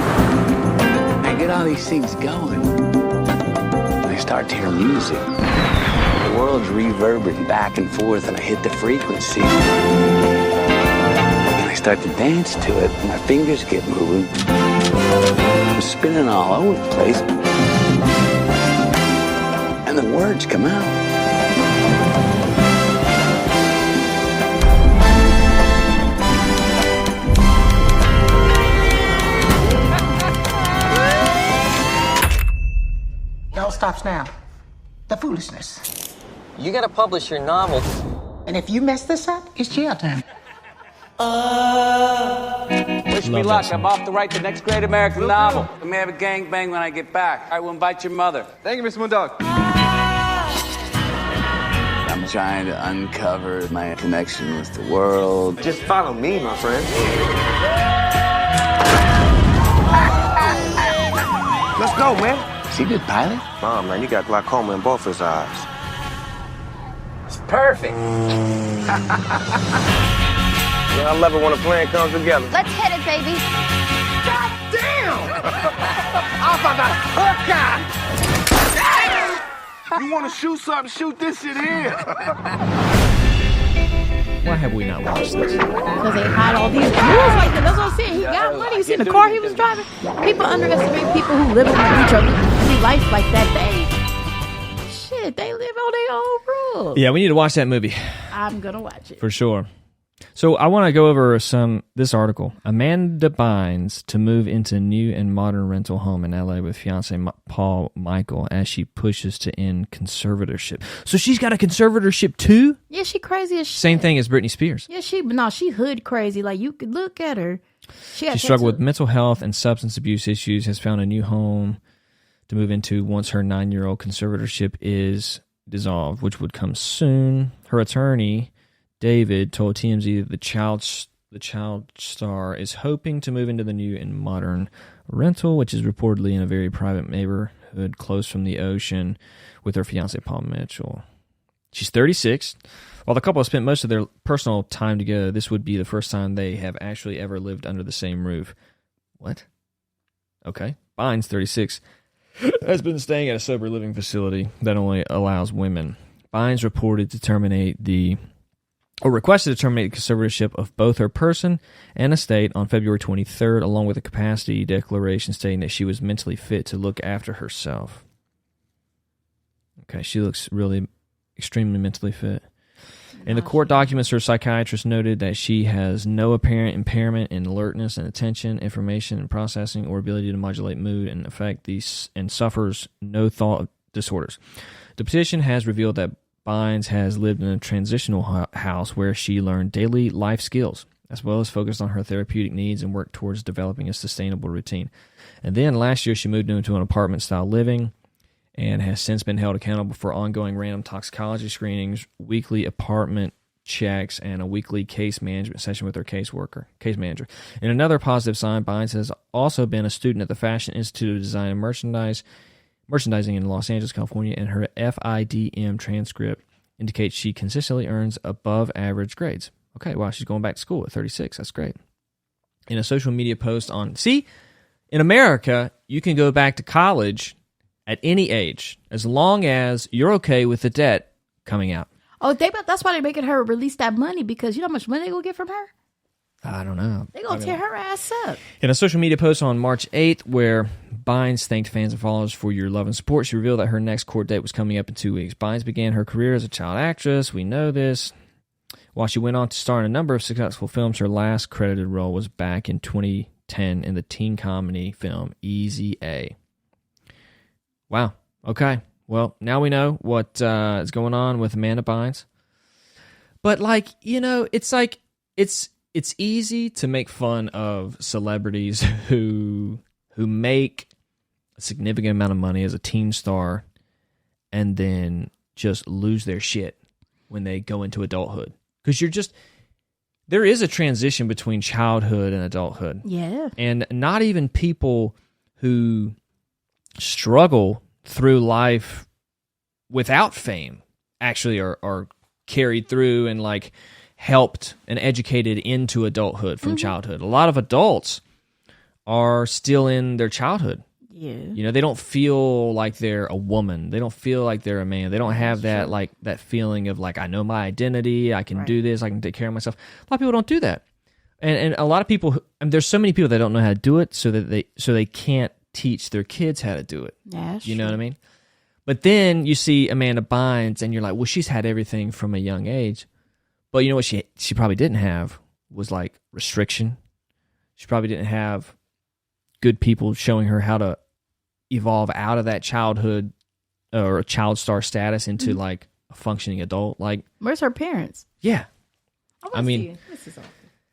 I get all these things going. I start to hear music. The world's reverberating back and forth, and I hit the frequency. And I start to dance to it, and my fingers get moving. I'm spinning all over the place. And the words come out. It all stops now. The foolishness. You gotta publish your novel. And if you mess this up, it's jail time. Wish me luck. I'm off to write the next great American novel. I may have a gangbang when I get back. I will invite your mother. Thank you, Mr. Moondog. I'm trying to uncover my connection with the world. Just follow me, my friend. Let's go, man. Is he a good pilot? Nah, man, you got glaucoma in both his eyes. It's perfect. Yeah, I love it when a plan comes together. Let's hit it, baby. God damn! I'm about to hook. You want to shoot something? Shoot this shit here. Why have we not watched this? Because they hide all these rules like that. That's what I'm saying. He got money. You seen the car he was driving? People underestimate people who live on the beach or live life like that. They live on their own rules. Yeah, we need to watch that movie. I'm going to watch it. For sure. So I want to go over this article. Amanda Bynes to move into new and modern rental home in LA with fiance Paul Michael as she pushes to end conservatorship. So she's got a conservatorship too? Yeah, she crazy as shit. Same thing as Britney Spears. Yeah, she hood crazy. Like, you could look at her. She struggled with mental health and substance abuse issues, has found a new home to move into once her 9-year-old conservatorship is dissolved, which would come soon. Her attorney, David, told TMZ that the child star is hoping to move into the new and modern rental, which is reportedly in a very private neighborhood close from the ocean, with her fiancé Paul Mitchell. She's 36. While the couple have spent most of their personal time together, this would be the first time they have actually ever lived under the same roof. What? Okay. Bynes, 36, has been staying at a sober living facility that only allows women. Bynes reported to terminate the or requested to terminate the conservatorship of both her person and estate on February 23rd, along with a capacity declaration stating that she was mentally fit to look after herself. Okay, she looks really extremely mentally fit. In the court documents, her psychiatrist noted that she has no apparent impairment in alertness and attention, information and processing, or ability to modulate mood and affect these, and suffers no thought disorders. The petition has revealed that Bynes has lived in a transitional house where she learned daily life skills, as well as focused on her therapeutic needs and worked towards developing a sustainable routine. And then last year, she moved into an apartment-style living and has since been held accountable for ongoing random toxicology screenings, weekly apartment checks, and a weekly case management session with her case manager. In another positive sign, Bynes has also been a student at the Fashion Institute of Design and Merchandising in Los Angeles, California, and her FIDM transcript indicates she consistently earns above average grades. Okay, wow, she's going back to school at 36. That's great. In a social media post in America, you can go back to college at any age, as long as you're okay with the debt coming out. Oh, that's why they're making her release that money, because you know how much money they're going to get from her? I don't know. They're going to tear her ass up. In a social media post on March 8th, where Bynes thanked fans and followers for your love and support, she revealed that her next court date was coming up in 2 weeks. Bynes began her career as a child actress. We know this. While she went on to star in a number of successful films, her last credited role was back in 2010 in the teen comedy film Easy A. Wow. Okay. Well, now we know what is going on with Amanda Bynes. But it's easy to make fun of celebrities who make a significant amount of money as a teen star and then just lose their shit when they go into adulthood. Because there is a transition between childhood and adulthood. Yeah. And not even people who struggle through life without fame actually are carried through and helped and educated into adulthood from childhood. A lot of adults are still in their childhood. Yeah. They don't feel like they're a woman. They don't feel like they're a man. They don't have that that feeling of I know my identity. I can do this. I can take care of myself. A lot of people don't do that, and a lot of people. There's so many people that don't know how to do it, so they can't teach their kids how to do it. Yeah, you know what I mean? But then you see Amanda Bynes, and you're like, well, she's had everything from a young age. But you know what she probably didn't have was restriction. She probably didn't have good people showing her how to evolve out of that childhood or a child star status into a functioning adult. Where's her parents? Yeah. I mean,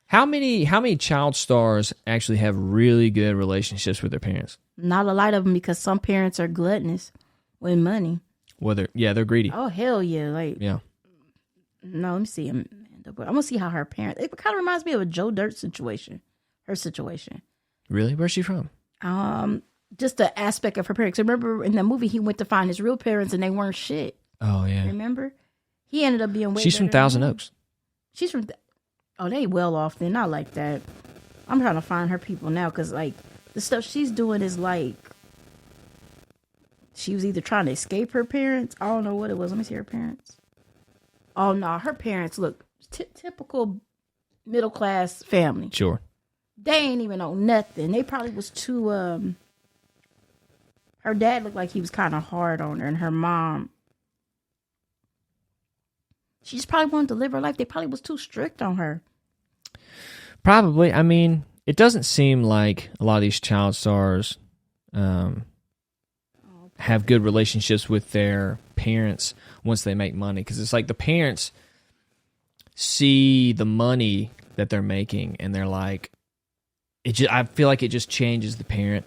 how many child stars actually have really good relationships with their parents? Not a lot of them, because some parents are gluttonous with money. Well, they're greedy. Oh, hell yeah. Yeah. No, let me see. I'm going to see how her parents... It kind of reminds me of a Joe Dirt situation. Her situation. Really? Where's she from? Just the aspect of her parents. Remember in the movie, he went to find his real parents and they weren't shit. Oh, yeah. Remember? He ended up being way She's from Thousand than Oaks. She's from... Oh, they well off then. Not like that. I'm trying to find her people now, because the stuff she's doing is she was either trying to escape her parents. I don't know what it was. Let me see her parents. Oh, no. Her parents look typical middle-class family. Sure. They ain't even know nothing. They probably was too... Her dad looked like he was kind of hard on her, and her mom... She just probably wanted to live her life. They probably was too strict on her. Probably. I mean, it doesn't seem like a lot of these child stars have good relationships with their parents once they make money. Because it's the parents see the money that they're making, and they're like... I feel like it just changes the parent.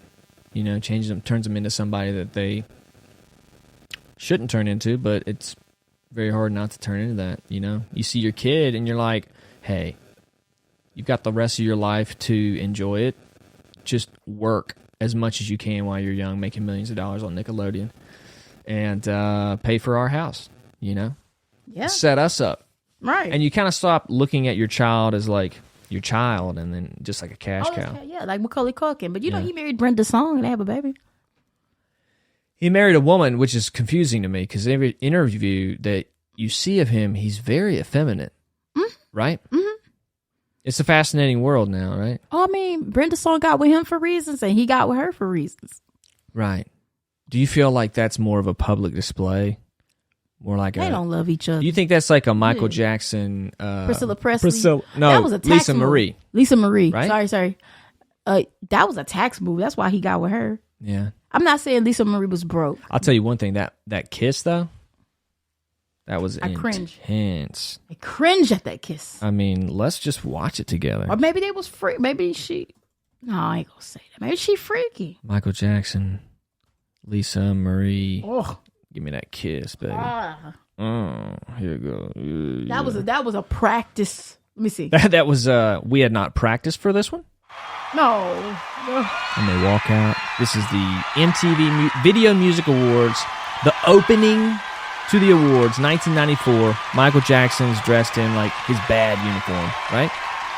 Changes them, turns them into somebody that they shouldn't turn into, but it's very hard not to turn into that. You see your kid and you're like, hey, you've got the rest of your life to enjoy it. Just work as much as you can while you're young, making millions of dollars on Nickelodeon, and pay for our house. Yeah. Set us up. Right. And you kind of stop looking at your child as your child, and then just like a cash cow. Yeah, like Macaulay Culkin. But he married Brenda Song and they have a baby. He married a woman, which is confusing to me, because every interview that you see of him, he's very effeminate. right? Mm-hmm. It's a fascinating world now, right? Oh, I mean, Brenda Song got with him for reasons, and he got with her for reasons. Right. Do you feel like that's more of a public display? More like they don't love each other. Do you think that's like a Michael Jackson, Priscilla Presley? No, that was a tax Lisa move. Marie. Lisa Marie. Right? Sorry. That was a tax move. That's why he got with her. Yeah. I'm not saying Lisa Marie was broke. I'll tell you one thing. That kiss though, that was I cringe. intense. I cringe at that kiss. I mean, let's just watch it together. Or maybe they was free. Maybe she. No, I ain't gonna say that. Maybe she freaky. Michael Jackson, Lisa Marie. Oh, give me that kiss, baby. Oh, here we go. That was a practice. Let me see. That was we had not practiced for this one. No. And they walk out. This is the MTV Video Music Awards, the opening to the awards, 1994. Michael Jackson's dressed in like his bad uniform, right?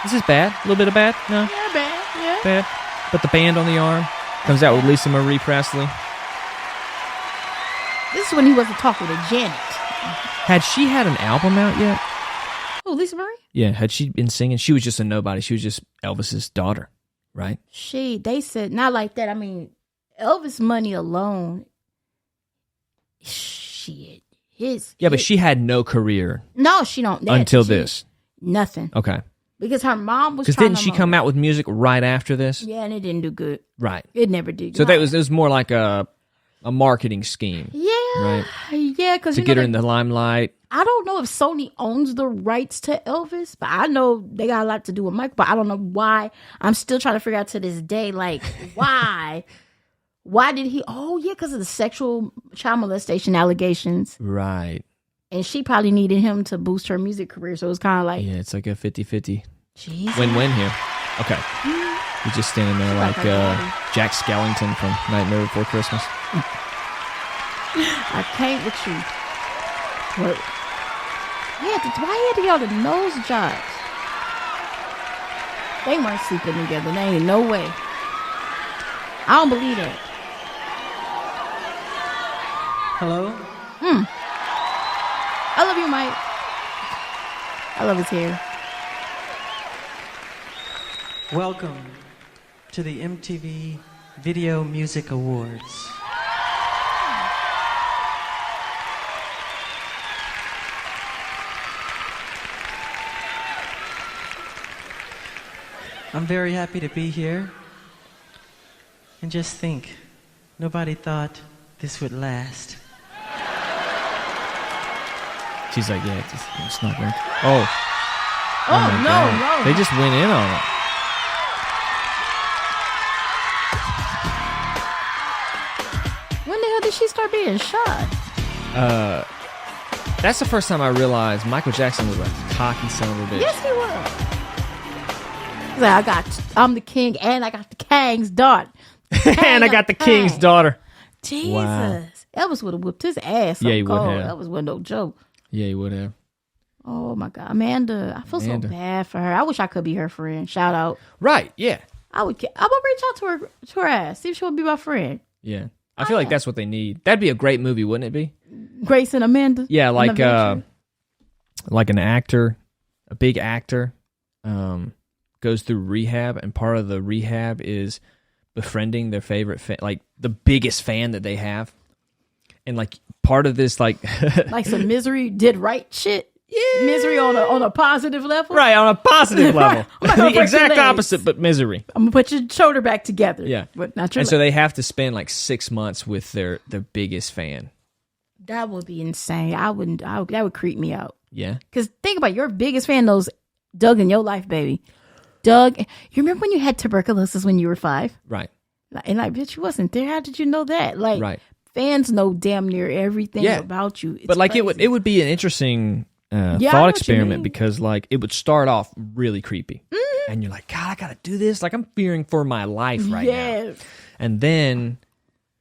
Is this bad? A little bit of bad? No? Yeah, bad. Yeah. Bad. But the band on the arm comes out with Lisa Marie Presley. This is when he wasn't talking to Janet. Had she had an album out yet? Oh, Lisa Marie? Yeah, had she been singing? She was just a nobody. She was just Elvis's daughter, right? They said, not like that. I mean, Elvis money alone, shit. But she had no career. No, she don't. Until this. Nothing. Okay. Because her mom was. Because didn't she come out with music right after this? Yeah, and it didn't do good. Right. It never did. So it was more like a marketing scheme. Yeah. Right. Yeah, because to get her in the limelight. I don't know if Sony owns the rights to Elvis, but I know they got a lot to do with Mike. But I don't know why. I'm still trying to figure out to this day, like why. Why did he? Oh, yeah, because of the sexual child molestation allegations. Right. And she probably needed him to boost her music career. So it was kind of like... Yeah, it's like a 50-50 Jesus. win-win here. Okay. He's just standing there like Jack Skellington from Nightmare Before Christmas. I can't with you. What? Why he had to get all the nose jobs? They weren't sleeping together. There ain't no way. I don't believe that. Hello? I love you, Mike. I love his hair. Welcome to the MTV Video Music Awards. I'm very happy to be here. And just think, nobody thought this would last. She's like, yeah, it's not going. Oh my no, God. no. They just went in on it. When the hell did she start being shot? That's the first time I realized Michael Jackson was a cocky son of a bitch. Yes, he was. He's like, I'm the king, and I got the king's daughter. And I got the king's daughter. Jesus. Wow. Elvis would have whooped his ass. Yeah, he would have. Elvis wasn't no joke. Yeah, he would have. Oh, my God. Amanda. I feel so bad for her. I wish I could be her friend. Shout out. Right, yeah. I'm going to reach out to her ass. See if she would be my friend. Yeah. I feel like that's what they need. That'd be a great movie, wouldn't it be? Grace and Amanda. Yeah, like an actor, a big actor, goes through rehab, and part of the rehab is befriending their favorite fan, like the biggest fan that they have. And like part of this, like like some Misery did right shit. Yeah. Misery on a positive level. Right, on a positive level. Right. The exact opposite, but Misery. I'm gonna put your shoulder back together. Yeah. But not your and so they have to spend like 6 months with their biggest fan. That would be insane. That would creep me out. Yeah. Because think about it, your biggest fan knows Doug in your life, baby. Doug, you remember when you had tuberculosis when you were 5? Right. And like, bitch, you wasn't there. How did you know that? Like, right. Fans know damn near everything about you. It's but like crazy. it would be an interesting thought experiment because like it would start off really creepy, and you're like, God, I gotta do this. Like I'm fearing for my life right now. And then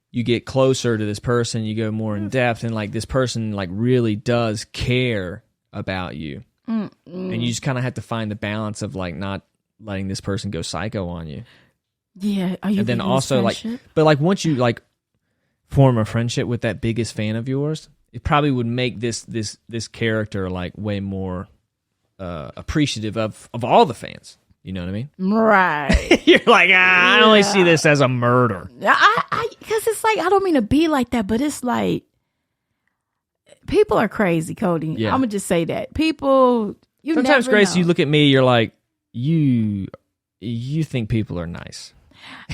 you get closer to this person, you go more in depth, and like this person like really does care about you, and you just kind of have to find the balance of like not letting this person go psycho on you. Yeah, are you? And then also like, but like once you like form a friendship with that biggest fan of yours, it probably would make this character like way more appreciative of all the fans. You know what I mean? Right. You're like, I only see this as a murder. Because it's like, I don't mean to be like that, but it's like, people are crazy, Cody. Yeah. I'm going to just say that. People, Sometimes, never Grace, know. you look at me, you're like, you think people are nice.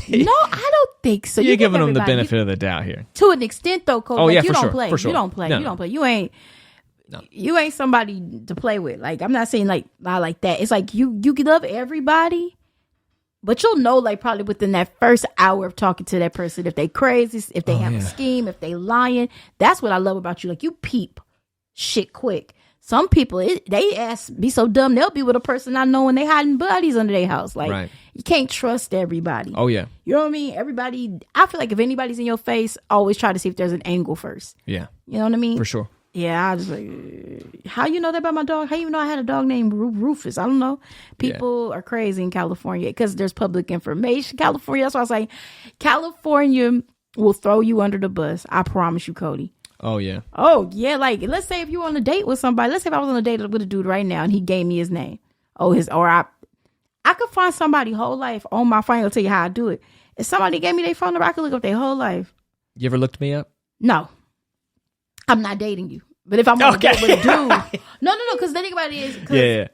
No, I don't think so. You're You give giving them the everybody- benefit of the doubt here. To an extent, though, Cody. Oh, yeah, you for don't sure, play. for sure. You don't play. No, You no. don't play. You ain't somebody to play with. Like, I'm not saying like not like that. It's like you can love everybody, but you'll know like probably within that first hour of talking to that person if they crazy, if they have a scheme, if they lying. That's what I love about you. Like, you peep shit quick. Some people they ass be so dumb they'll be with a person not knowing they hiding buddies under their house. Like, Right. You can't trust everybody. Oh yeah, You know what I mean? Everybody. I feel like if anybody's in your face, always try to see if there's an angle first. yeah, You know what I mean? for sure. Yeah, I was like, how you know that about my dog? How you know I had a dog named Rufus? I don't know. People are crazy in California because there's public information. California, that's why I was like, California will throw you under the bus. I promise you, Cody. Oh yeah, Oh, yeah. Like, let's say if you were on a date with somebody. Let's say if I was on a date with a dude right now and he gave me his name. I could find somebody whole life on my phone. I'll tell you how I do it. If somebody gave me their phone number, I could look up their whole life. you ever looked me up? No, I'm not dating you. But if I'm on a date with a dude, no, because the thing about it is, Yeah.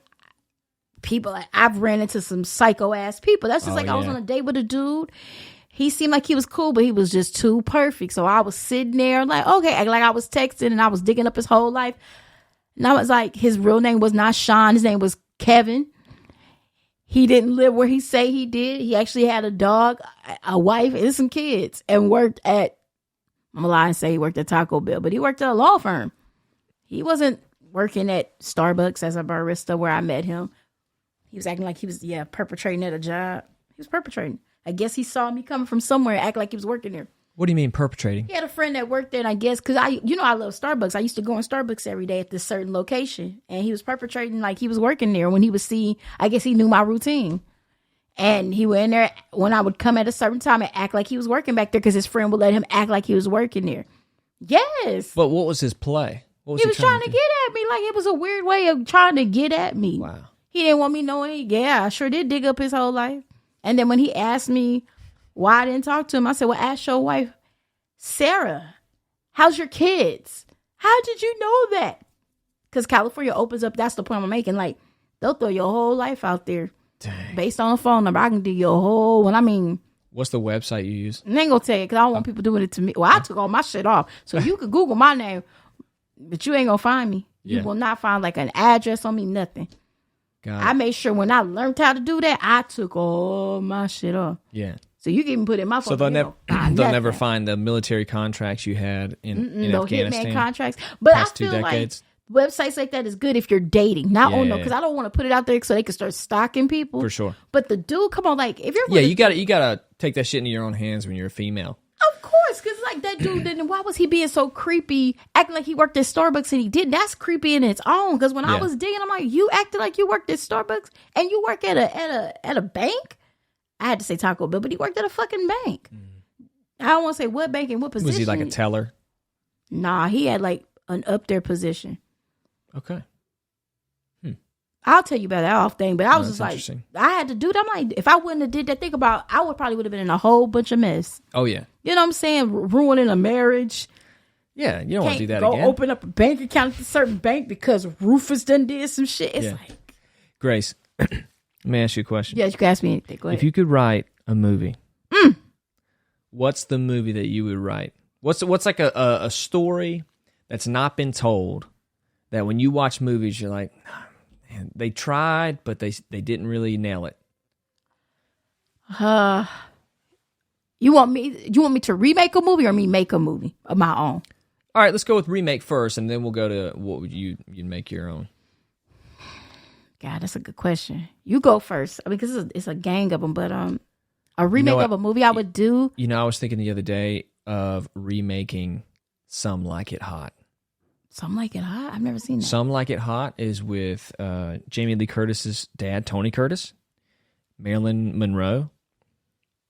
people, I've ran into some psycho ass people. That's just I was on a date with a dude. He seemed like he was cool, but he was just too perfect. So I was sitting there like, okay, like I was texting and I was digging up his whole life. And I was like, his real name was not Sean. His name was Kevin. He didn't live where he say he did. He actually had a dog, a wife, and some kids, and worked at, I'm lying and say he worked at Taco Bell, but he worked at a law firm. He wasn't working at Starbucks as a barista where I met him. He was acting like he was, perpetrating at a job. He was perpetrating. I guess he saw me coming from somewhere and act like he was working there. What do you mean perpetrating? He had a friend that worked there, and I guess, because I love Starbucks. I used to go in Starbucks every day at this certain location, and he was perpetrating like he was working there when he would see, I guess he knew my routine. And he went in there when I would come at a certain time and act like he was working back there because his friend would let him act like he was working there. Yes. But what was his play? What He was trying to do? get at me. Like, it was a weird way of trying to get at me. Wow. He didn't want me knowing. Yeah, I sure did dig up his whole life. And then when he asked me why I didn't talk to him, I said, well, ask your wife, Sarah, how's your kids? How did you know that? Because California opens up. That's the point I'm making. Like, they'll throw your whole life out there. Dang. Based on a phone number. I can do your whole one. I mean, What's the website you use? I ain't gonna tell you because I don't want people doing it to me. Well, I took all my shit off. So you could Google my name, but you ain't gonna find me. You Yeah. will not find like an address on me, nothing. Got I it. made sure when I learned how to do that, I took all my shit off. Yeah. So you can even put it in my phone. So they'll you never don't find they'll never nothing. find the military contracts you had in no Afghanistan. hitman contracts. But I past 2 feel decades. like websites like that is good if you're dating. Not on Yeah. because I don't want to put it out there so they can start stalking people. For sure. But the dude, come on, like if you're with Yeah, a- you gotta take that shit into your own hands when you're a female. Of course, because like that dude didn't. Why was he being so creepy, acting like he worked at Starbucks and he didn't? That's creepy in its own. Because when I Yeah. was digging, I'm like, you acted like you worked at Starbucks and you work at a bank. I had to say Taco Bell, but he worked at a fucking bank. I don't want to say what bank and what position. Was he like a teller? Nah, he had like an up there position. Okay. I'll tell you about that off thing, but I was that's just like, interesting. I had to do that. I'm like, if I wouldn't have did that, think about, I would probably would have been in a whole bunch of mess. Oh yeah. You know what I'm saying? Ruining a marriage. Yeah, you don't want to do that go again. open up a bank account at a certain bank because Rufus done did some shit. It's Yeah. like, Grace, let me ask you a question. yeah, you can ask me anything. Go ahead. If you could write a movie, what's the movie that you would write? What's like a story that's not been told that when you watch movies you're like, man, they tried but they didn't really nail it. You want me to remake a movie or me make a movie of my own? All right, let's go with remake first, and then we'll go to what would you'd make your own. God, that's a good question. You go first. I mean, because it's a gang of them, but a remake what? of a movie I would do. You know, I was thinking the other day of remaking Some Like It Hot. Something like it hot. I've never seen that. Some Like It Hot is with Jamie Lee Curtis's dad, Tony Curtis, Marilyn Monroe,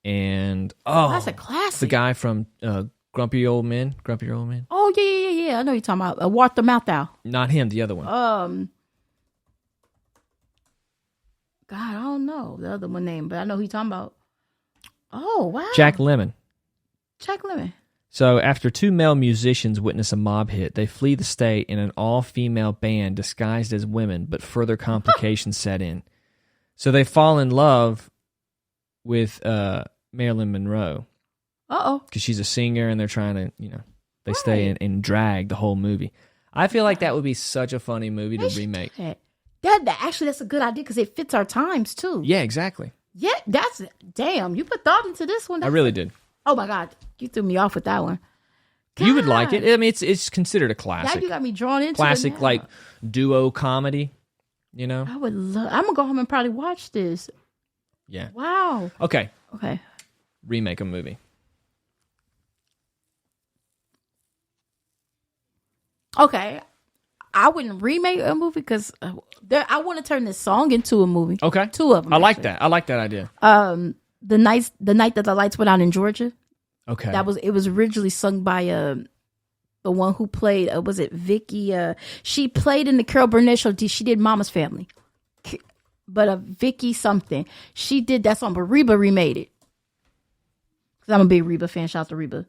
and That's a classic. the guy from Grumpy Old Men. Oh yeah. I know you're talking about Walter Matthau. Not him, the other one. God, I don't know the other one name, but I know who you're talking about. Oh, wow. Jack Lemmon. Jack Lemmon. So after two male musicians witness a mob hit, they flee the state in an all-female band disguised as women, but further complications set in. So they fall in love with Marilyn Monroe. Uh-oh. Because she's a singer and they're trying to, they stay in drag the whole movie. I feel like that would be such a funny movie to remake. Actually, that's a good idea because it fits our times, too. Yeah, exactly. Yeah, damn, you put thought into this one. I really did. Oh, my God. You threw me off with that one. God. You would like it. I mean, it's considered a classic. Now you got me drawn into classic, it like, duo comedy, I would love... I'm going to go home and probably watch this. Yeah. Wow. Okay. Okay. Remake a movie. Okay. I wouldn't remake a movie because I want to turn this song into a movie. Okay. Two of them. I like that. I like that idea. The night that the lights went out in Georgia. Okay. It was originally sung by the one who played was it Vicky? She played in the Carol Burnett show. She did Mama's Family, but Vicky something. She did that song, but Reba remade it. Cause I'm a big Reba fan. Shout out to Reba.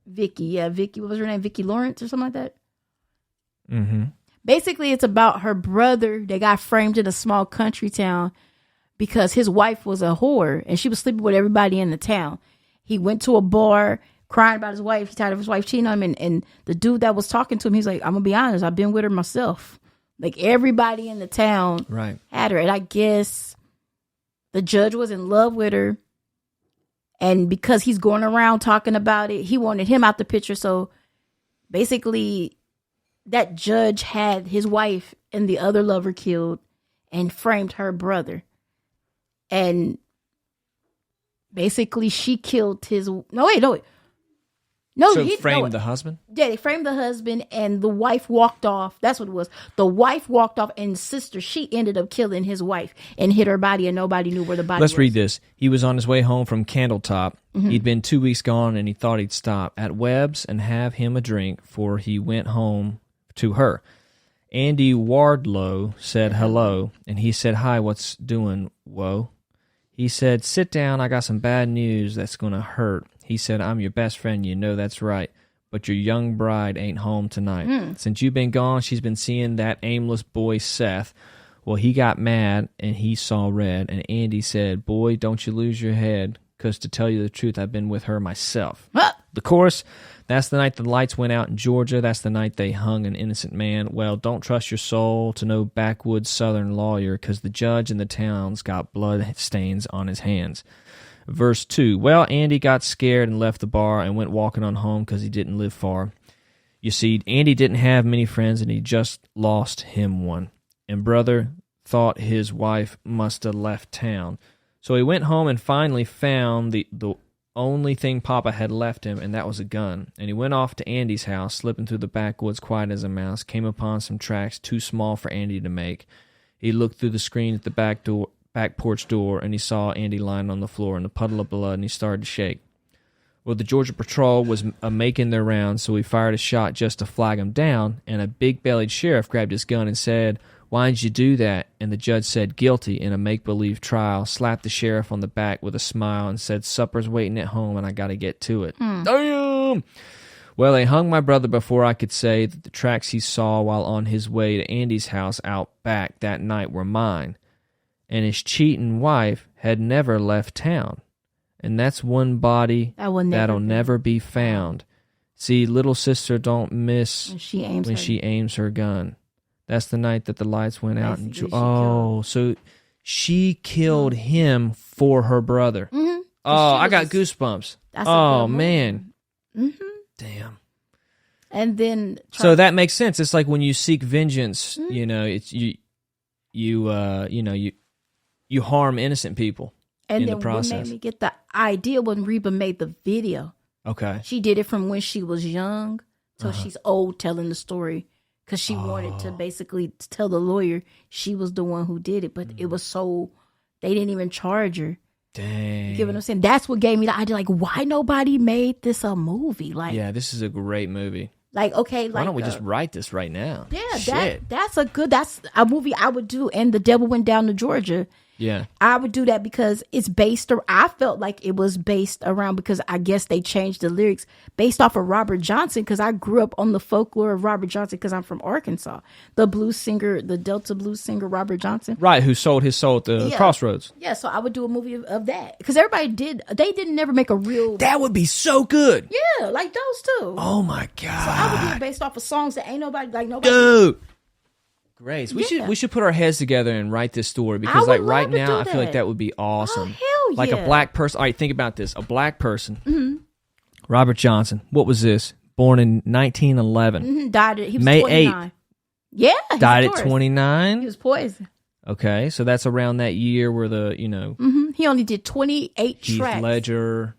Vicky, Vicky. What was her name? Vicky Lawrence or something like that. Mm-hmm. Basically, it's about her brother that got framed in a small country town because his wife was a whore and she was sleeping with everybody in the town. He went to a bar crying about his wife. He tired of his wife cheating on him. And the dude that was talking to him, he's like, I'm going to be honest, I've been with her myself. Like, everybody in the town had her. And I guess the judge was in love with her. And because he's going around talking about it, he wanted him out the picture. So basically, that judge had his wife and the other lover killed and framed her brother. And basically, she killed his... framed the husband? Yeah, they framed the husband and the wife walked off. That's what it was. The wife walked off and the sister, she ended up killing his wife and hid her body and nobody knew where the body was. Let's read this. He was on his way home from Candletop. Mm-hmm. He'd been 2 weeks gone and he thought he'd stop at Webb's and have him a drink, for he went home to her. Andy Wardlow said hello, and he said, hi, what's doing, whoa? He said, sit down, I got some bad news that's going to hurt. He said, I'm your best friend, you know that's right, but your young bride ain't home tonight. Since you've been gone, she's been seeing that aimless boy Seth. Well, he got mad, and he saw red, and Andy said, boy, don't you lose your head, because to tell you the truth, I've been with her myself. The chorus, that's the night the lights went out in Georgia, that's the night they hung an innocent man. Well, don't trust your soul to no backwoods southern lawyer, because the judge in the town's got blood stains on his hands. Verse 2, well, Andy got scared and left the bar and went walking on home because he didn't live far. You see, Andy didn't have many friends and he just lost him one. And brother thought his wife must have left town. So he went home and finally found the only thing Papa had left him, and that was a gun. And he went off to Andy's house, slipping through the backwoods quiet as a mouse, came upon some tracks too small for Andy to make. He looked through the screen at the back porch door, and he saw Andy lying on the floor in a puddle of blood, and he started to shake. Well, the Georgia Patrol was making their rounds, so he fired a shot just to flag him down, and a big-bellied sheriff grabbed his gun and said, why did you do that? And the judge said guilty in a make-believe trial, slapped the sheriff on the back with a smile, and said, supper's waiting at home, and I got to get to it. Damn! Well, they hung my brother before I could say that the tracks he saw while on his way to Andy's house out back that night were mine. And his cheating wife had never left town. And that's one body that'll never be found. See, little sister don't miss when she aims her gun. That's the night that the lights went out. So she killed him for her brother. Mm-hmm. Oh, I got goosebumps. Oh, man. Mm-hmm. Damn. And then... So that makes sense. It's like when you seek vengeance, it's you harm innocent people in the process. And then what made me get the idea when Reba made the video. Okay. She did it from when she was young till she's old, telling the story. Because she wanted to basically tell the lawyer she was the one who did it. But it was so... They didn't even charge her. Dang. You get what I'm saying? That's what gave me the idea. Like, why nobody made this a movie? Like, yeah, this is a great movie. Like, okay, why don't we just write this right now? Yeah, that's a movie I would do. And The Devil Went Down to Georgia. Yeah. I would do that because it's based, I felt like it was based around, because I guess they changed the lyrics based off of Robert Johnson, because I grew up on the folklore of Robert Johnson because I'm from Arkansas. The blues singer, the Delta blues singer, Robert Johnson. Right, who sold his soul at the Crossroads. Yeah, so I would do a movie of that. Because everybody they didn't never make a real... That would be so good. Yeah, like those two. Oh my God. So I would do it based off of songs that ain't nobody, like nobody... Dude. Grace, we should put our heads together and write this story, because like right now I feel like that would be awesome. Oh, hell like yeah. a black person. All right, think about this. A black person. Robert Johnson. What was this? Born in 1911. Died at, he was May 29. 8th. Yeah. Died at 29. He was poisoned. Okay, so that's around that year where the, He only did 28 Heath tracks. Ledger,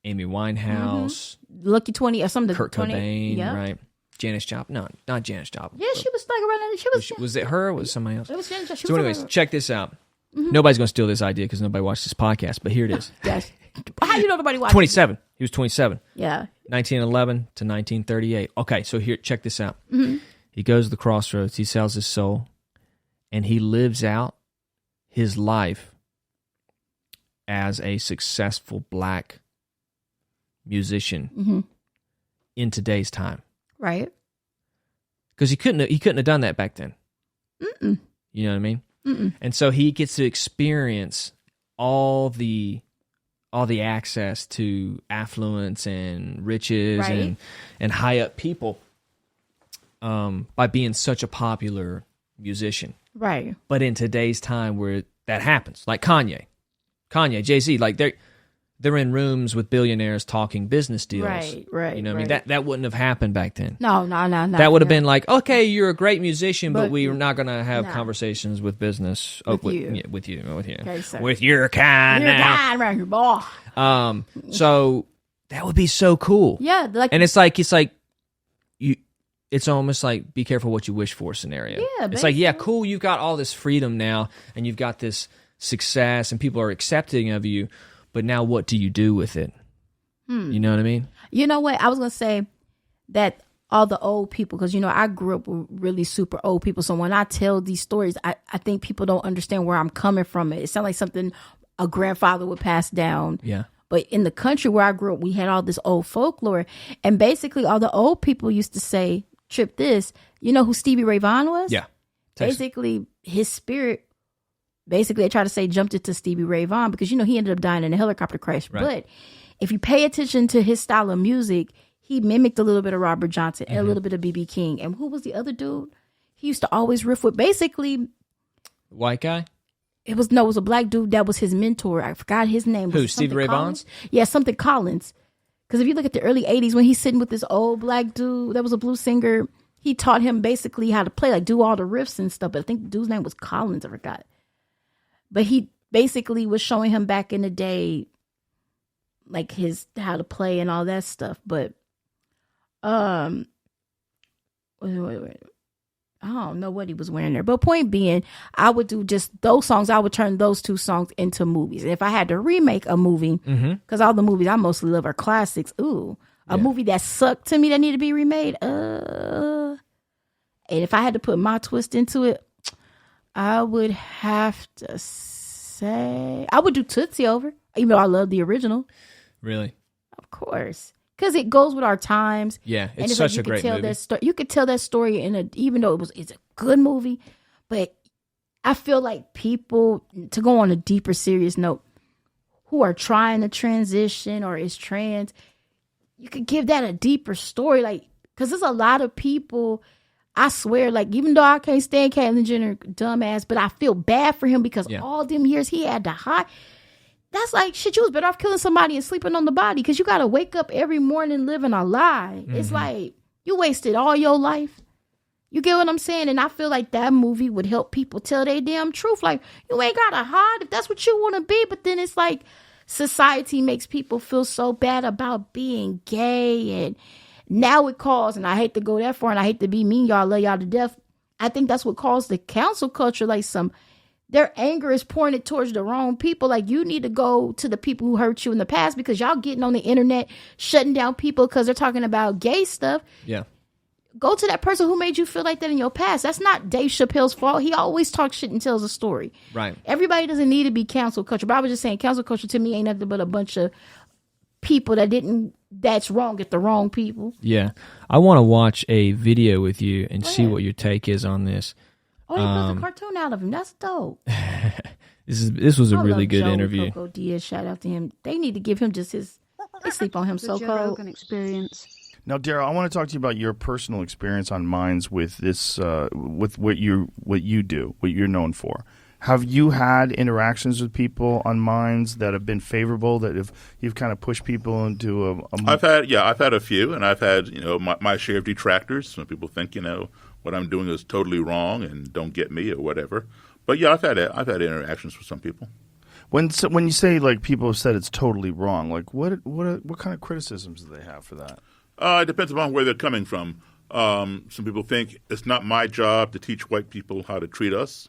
Amy Winehouse, Lucky 20 or something. Kurt 20, Cobain, yeah. right? Janis Joplin. No, not Janis Joplin. Yeah, she was like around that. Was it her or was it somebody else? It was Janis Joplin. So anyways, check this out. Nobody's going to steal this idea because nobody watched this podcast, but here it is. Yes. How you know nobody watched 27. He was 27. Yeah. 1911 to 1938. Okay, so here, check this out. He goes to the Crossroads. He sells his soul, and he lives out his life as a successful black musician in today's time. Right. Because he couldn't have done that back then. You know what I mean? And so he gets to experience all the access to affluence and riches and high up people by being such a popular musician. Right. But in today's time where that happens, like Kanye, Jay-Z, like they're in rooms with billionaires talking business deals. Right. You know what I mean? That wouldn't have happened back then. No. That would have been like, okay, you're a great musician, but we're not going to have conversations with business. With you. Okay, so with your kind you're now. dying around here, boy. So that would be so cool. Yeah. And it's like you. It's almost like be careful what you wish for scenario. Yeah, it's like, yeah, cool, you've got all this freedom now, and you've got this success, and people are accepting of you, but now what do you do with it? You know what I mean? You know what? I was going to say that all the old people, because, I grew up with really super old people. So when I tell these stories, I think people don't understand where I'm coming from. It sounds like something a grandfather would pass down. Yeah. But in the country where I grew up, we had all this old folklore. And basically all the old people used to say, trip this. You know who Stevie Ray Vaughan was? Yeah. Basically, his spirit, they try to say jumped into Stevie Ray Vaughan because, he ended up dying in a helicopter crash. Right. But if you pay attention to his style of music, he mimicked a little bit of Robert Johnson and a little bit of B.B. King. And who was the other dude? He used to always riff with basically... White guy? It was a black dude that was his mentor. I forgot his name. Who, Stevie Ray Vaughan? Yeah, something Collins. Because if you look at the early 80s when he's sitting with this old black dude that was a blues singer, he taught him basically how to play, like do all the riffs and stuff. But I think the dude's name was Collins, I forgot. But he basically was showing him back in the day, like how to play and all that stuff. But wait. I don't know what he was wearing there. But point being, I would do just those songs. I would turn those two songs into movies. And if I had to remake a movie, because all the movies I mostly love are classics. A movie that sucked to me that needed to be remade. And if I had to put my twist into it, I would have to say I would do Tootsie over, even though I love the original. Really? Of course. Because it goes with our times. Yeah, it's such a great movie. You could tell that story even though it's a good movie, but I feel like people, to go on a deeper, serious note, who are trying to transition or is trans, you could give that a deeper story. Like, because there's a lot of people, I swear, like, even though I can't stand Caitlyn Jenner, dumbass, but I feel bad for him because all them years he had to hide. That's like, shit, you was better off killing somebody and sleeping on the body because you got to wake up every morning living a lie. It's like, you wasted all your life. You get what I'm saying? And I feel like that movie would help people tell their damn truth. Like, you ain't got to hide if that's what you want to be. But then it's like society makes people feel so bad about being gay. And now it calls, and I hate to go that far and I hate to be mean, y'all, love y'all to death. I think that's what caused the cancel culture, like their anger is pointed towards the wrong people. Like, you need to go to the people who hurt you in the past because y'all getting on the internet, shutting down people because they're talking about gay stuff. Yeah. go to that person who made you feel like that in your past. That's not Dave Chappelle's fault. He always talks shit and tells a story. Right. Everybody doesn't need to be cancel culture. But I was just saying, cancel culture to me ain't nothing but a bunch of people that's wrong at the wrong people. Yeah. I want to watch a video with you and see what your take is on this. Oh, they built a cartoon out of him. That's dope. This was a really good interview. Coco Diaz, shout out to him. They need to give him just his. They sleep on him so cold. Experience. Now, Daryl, I want to talk to you about your personal experience on Minds with this, with what you do, what you're known for. Have you had interactions with people on Minds that have been favorable? That you've kind of pushed people into a I've had a few, and I've had my share of detractors. Some people think what I'm doing is totally wrong and don't get me or whatever. But yeah, I've had interactions with some people. When you say like people have said it's totally wrong, like what kind of criticisms do they have for that? It depends upon where they're coming from. Some people think it's not my job to teach white people how to treat us.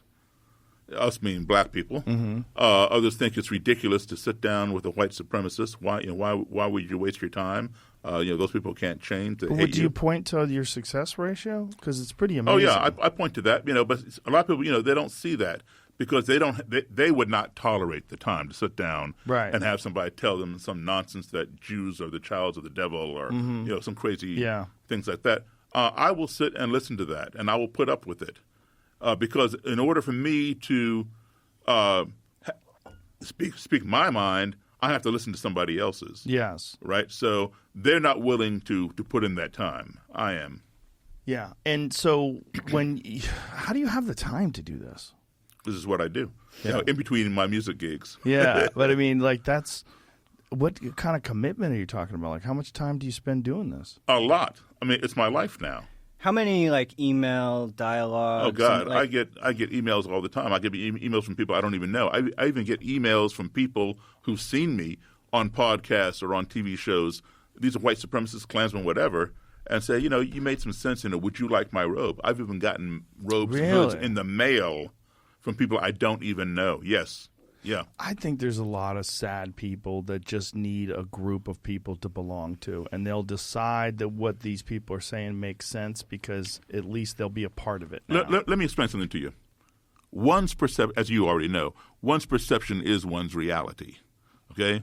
Us meaning black people. Mm-hmm. Others think it's ridiculous to sit down with a white supremacist. Why would you waste your time? Those people can't change. But do you point to your success ratio? Because it's pretty amazing. Oh yeah, I point to that. But a lot of people, they don't see that because they would not tolerate the time to sit down and have somebody tell them some nonsense that Jews are the childs of the devil or some crazy things like that. I will sit and listen to that, and I will put up with it. Because in order for me to speak my mind, I have to listen to somebody else's. Yes. Right? So they're not willing to put in that time. I am. Yeah. And so how do you have the time to do this? This is what I do. Yeah. In between my music gigs. Yeah. But I mean, like what kind of commitment are you talking about? Like how much time do you spend doing this? A lot. I mean, it's my life now. How many email dialogues? Oh God, I get emails all the time. I get emails from people I don't even know. I even get emails from people who've seen me on podcasts or on TV shows. These are white supremacists, Klansmen, whatever, and say, you made some sense in it. Would you like my robe? I've even gotten robes hoods in the mail from people I don't even know. Yes. Yeah. I think there's a lot of sad people that just need a group of people to belong to, and they'll decide that what these people are saying makes sense because at least they'll be a part of it now. Let me explain something to you. One's perception, as you already know, one's perception is one's reality, okay?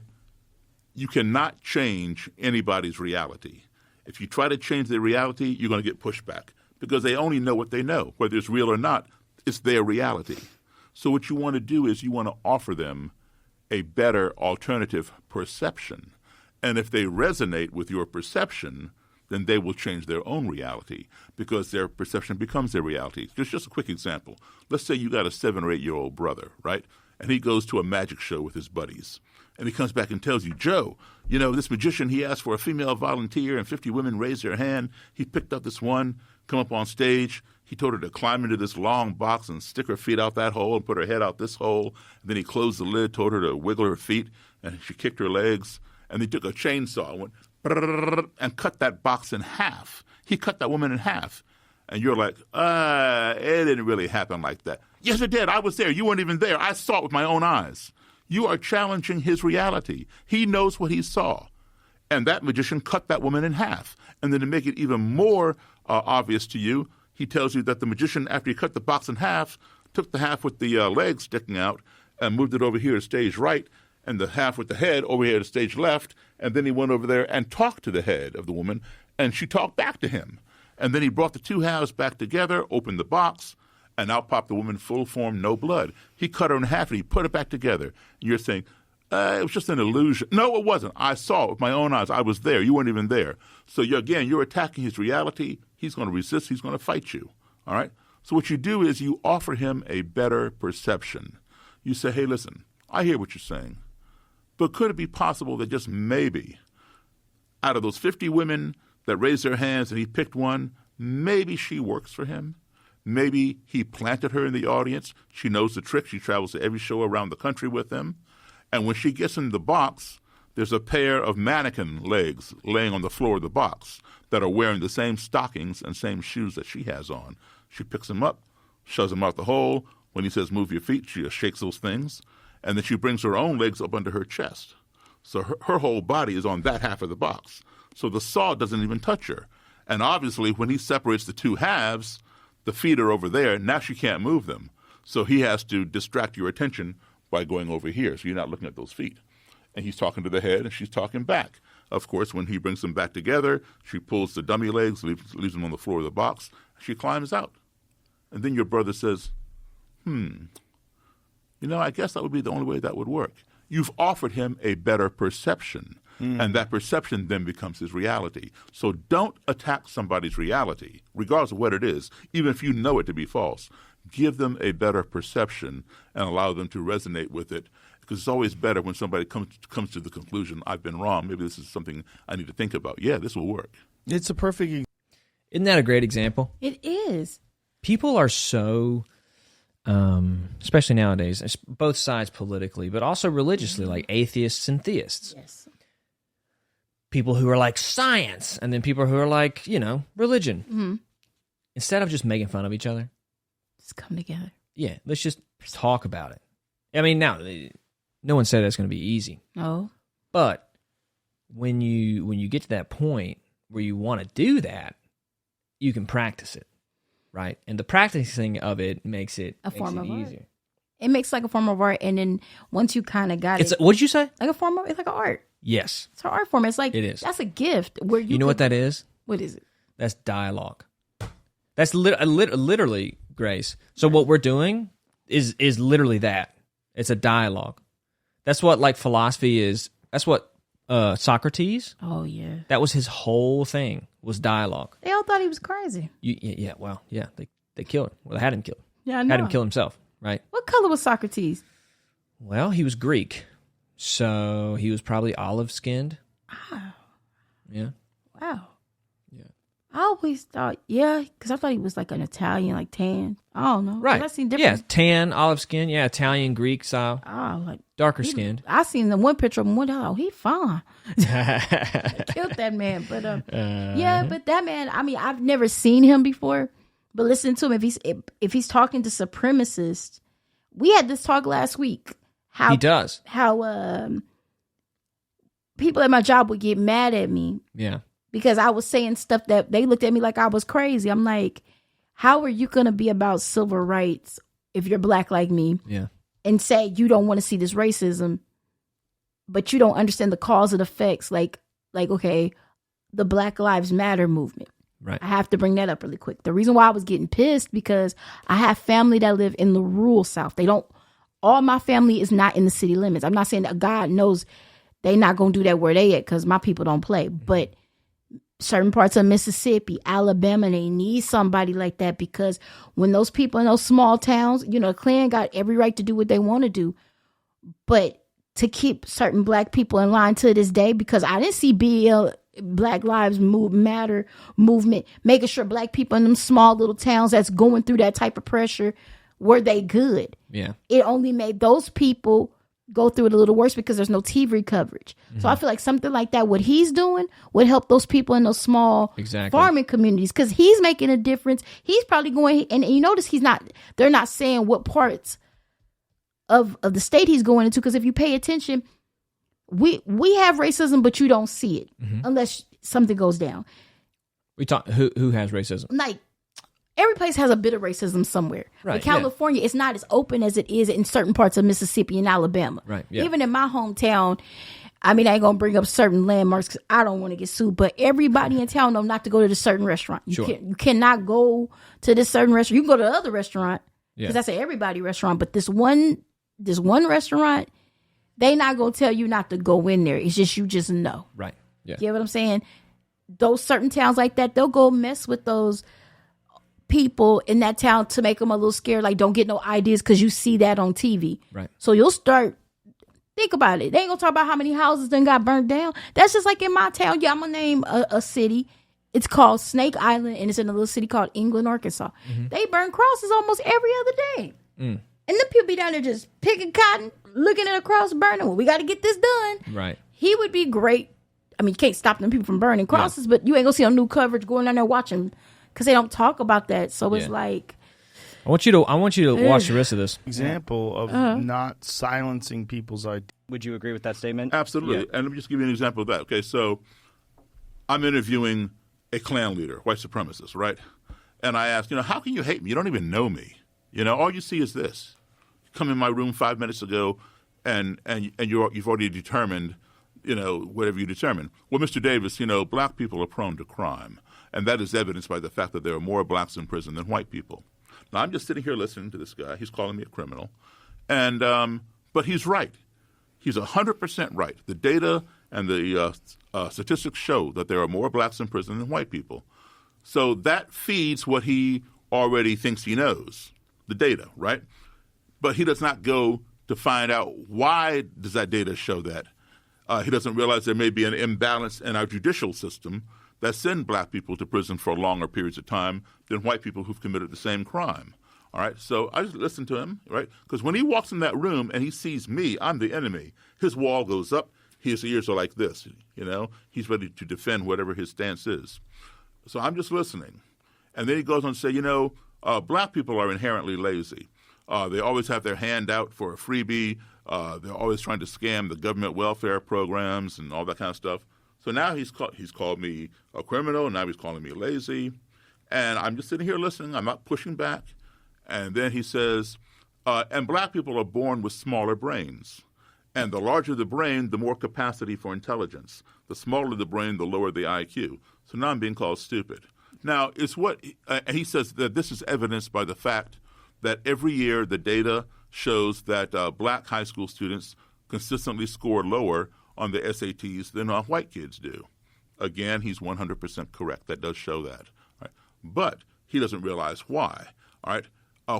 You cannot change anybody's reality. If you try to change their reality, you're going to get pushback because they only know what they know. Whether it's real or not, it's their reality. So what you want to do is you want to offer them a better alternative perception. And if they resonate with your perception, then they will change their own reality because their perception becomes their reality. Just a quick example. Let's say you got a 7 or 8-year-old brother, right? And he goes to a magic show with his buddies. And he comes back and tells you, Joe, this magician, he asked for a female volunteer and 50 women raised their hand. He picked up this one, come up on stage. He told her to climb into this long box and stick her feet out that hole and put her head out this hole. And then he closed the lid, told her to wiggle her feet, and she kicked her legs. And he took a chainsaw and went and cut that box in half. He cut that woman in half. And you're like, it didn't really happen like that. Yes, it did. I was there. You weren't even there. I saw it with my own eyes. You are challenging his reality. He knows what he saw. And that magician cut that woman in half. And then to make it even more obvious to you, he tells you that the magician, after he cut the box in half, took the half with the legs sticking out and moved it over here to stage right, and the half with the head over here to stage left, and then he went over there and talked to the head of the woman, and she talked back to him. And then he brought the two halves back together, opened the box, and out popped the woman full form, no blood. He cut her in half, and he put it back together. And you're saying, it was just an illusion. No, it wasn't. I saw it with my own eyes. I was there. You weren't even there. So, you're attacking his reality. He's going to resist. He's going to fight you. All right? So what you do is you offer him a better perception. You say, hey, listen, I hear what you're saying, but could it be possible that just maybe out of those 50 women that raised their hands and he picked one, maybe she works for him? Maybe he planted her in the audience. She knows the trick. She travels to every show around the country with him. And when she gets in the box, there's a pair of mannequin legs laying on the floor of the box that are wearing the same stockings and same shoes that she has on. She picks them up, shoves them out the hole. When he says, move your feet, she just shakes those things. And then she brings her own legs up under her chest. So her whole body is on that half of the box. So the saw doesn't even touch her. And obviously, when he separates the two halves, the feet are over there. Now she can't move them. So he has to distract your attention by going over here. So you're not looking at those feet. And he's talking to the head, and she's talking back. Of course, when he brings them back together, she pulls the dummy legs, leaves them on the floor of the box. She climbs out. And then your brother says, I guess that would be the only way that would work. You've offered him a better perception, and that perception then becomes his reality. So don't attack somebody's reality, regardless of what it is, even if you know it to be false. Give them a better perception and allow them to resonate with it, because it's always better when somebody comes to the conclusion, I've been wrong, maybe this is something I need to think about. Yeah, this will work. It's a perfect... Isn't that a great example? It is. People are so... especially nowadays, both sides politically, but also religiously, like atheists and theists. Yes. People who are like science, and then people who are like, religion. Mm-hmm. Instead of just making fun of each other, just come together. Yeah, let's just talk about it. I mean, now, no one said it's going to be easy. No. But when you get to that point where you want to do that, you can practice it. Right, and the practicing of it makes it form of easier. Art. It makes like a form of art, and then once you kind of got it, what did you say? Like a form of, it's like an art. Yes, it's an art form. It's like it is. That's a gift. Where you know what that is? What is it? That's dialogue. That's literally, Grace. So what we're doing is literally that. It's a dialogue. That's what like philosophy is. That's what Socrates. Oh yeah, that was his whole thing, was dialogue. They all thought he was crazy. They killed him. Well, they had him killed. Yeah, I know. Had him kill himself, right? What color was Socrates? Well, he was Greek, so he was probably olive-skinned. Oh. Yeah. Wow. Yeah. I always thought, because I thought he was like an Italian, like tan. I don't know. Right. I seen different. Yeah, tan, olive skin. Yeah, Italian, Greek style. Oh, like darker skinned. I seen the one picture of him. He fine. Killed that man, but but that man. I mean, I've never seen him before, but listen to him. If he's talking to supremacists, we had this talk last week. How he does. How people at my job would get mad at me. Yeah. Because I was saying stuff that they looked at me like I was crazy. I'm like, how are you going to be about civil rights if you're black like me? Yeah. And say you don't want to see this racism, but you don't understand the cause and effects. Like, okay, the Black Lives Matter movement. Right. I have to bring that up really quick. The reason why I was getting pissed, because I have family that live in the rural South. All my family is not in the city limits. I'm not saying that God knows they not going to do that where they at, because my people don't play. But certain parts of Mississippi, Alabama, they need somebody like that, because when those people in those small towns, Klan got every right to do what they want to do. But to keep certain black people in line to this day, because I didn't see Black Lives Matter movement making sure black people in them small little towns that's going through that type of pressure, were they good? Yeah. It only made those people go through it a little worse because there's no TV coverage. Mm-hmm. So I feel like something like that, what he's doing, would help those people in those small farming communities, because he's making a difference. He's probably going, and you notice they're not saying what parts of the state he's going into, because if you pay attention, we have racism, but you don't see it unless something goes down. We talk who has racism? Like, every place has a bit of racism somewhere. Right, but California, it's not as open as it is in certain parts of Mississippi and Alabama. Right. Yeah. Even in my hometown, I mean, I ain't gonna bring up certain landmarks because I don't want to get sued. But everybody in town know not to go to this certain restaurant. You cannot go to this certain restaurant. You can go to the other restaurant because that's an everybody restaurant. But this one restaurant, they not gonna tell you not to go in there. It's just you just know. Right. Yeah. You know what I'm saying? Those certain towns like that, they'll go mess with those people in that town to make them a little scared, like don't get no ideas because you see that on TV. Right. So you'll start, think about it. They ain't gonna talk about how many houses then got burnt down. That's just like in my town. Yeah, I'm gonna name a city. It's called Snake Island, and it's in a little city called England, Arkansas. Mm-hmm. They burn crosses almost every other day. And the people be down there just picking cotton, looking at a cross burning. Well, we got to get this done. Right. He would be great. I mean, you can't stop them people from burning crosses, but you ain't gonna see no new coverage going down there watching, because they don't talk about that. So it's like, I want you to watch the rest of this. Example of not silencing people's ideas. Would you agree with that statement? Absolutely. Yeah. And let me just give you an example of that. Okay, so I'm interviewing a Klan leader, white supremacist, right? And I asked, how can you hate me? You don't even know me. All you see is this. You come in my room 5 minutes ago, and you've already determined, whatever you determine. Well, Mr. Davis, black people are prone to crime, and that is evidenced by the fact that there are more blacks in prison than white people. Now, I'm just sitting here listening to this guy. He's calling me a criminal, and but he's right. He's 100% right. The data and the statistics show that there are more blacks in prison than white people. So that feeds what he already thinks he knows, the data, right? But he does not go to find out why does that data show that. He doesn't realize there may be an imbalance in our judicial system that send black people to prison for longer periods of time than white people who've committed the same crime. All right, so I just listen to him, right? Because when he walks in that room and he sees me, I'm the enemy. His wall goes up. His ears are like this, He's ready to defend whatever his stance is. So I'm just listening. And then he goes on to say, black people are inherently lazy. They always have their hand out for a freebie. They're always trying to scam the government welfare programs and all that kind of stuff. So now he's called me a criminal. Now he's calling me lazy. And I'm just sitting here listening. I'm not pushing back. And then he says, and black people are born with smaller brains. And the larger the brain, the more capacity for intelligence. The smaller the brain, the lower the IQ. So now I'm being called stupid. Now, he says that this is evidenced by the fact that every year the data shows that black high school students consistently score lower on the SATs than white kids do. Again, he's 100% correct. That does show that. Right? But he doesn't realize why. All right?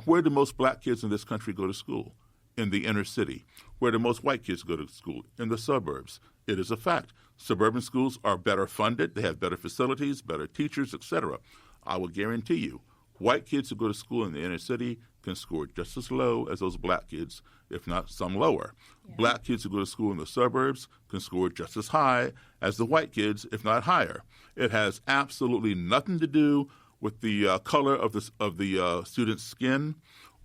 Where do most black kids in this country go to school? In the inner city. Where do most white kids go to school? In the suburbs. It is a fact. Suburban schools are better funded. They have better facilities, better teachers, etc. I will guarantee you, white kids who go to school in the inner city can score just as low as those black kids, if not some lower. Yeah. Black kids who go to school in the suburbs can score just as high as the white kids, if not higher. It has absolutely nothing to do with the color of the student's skin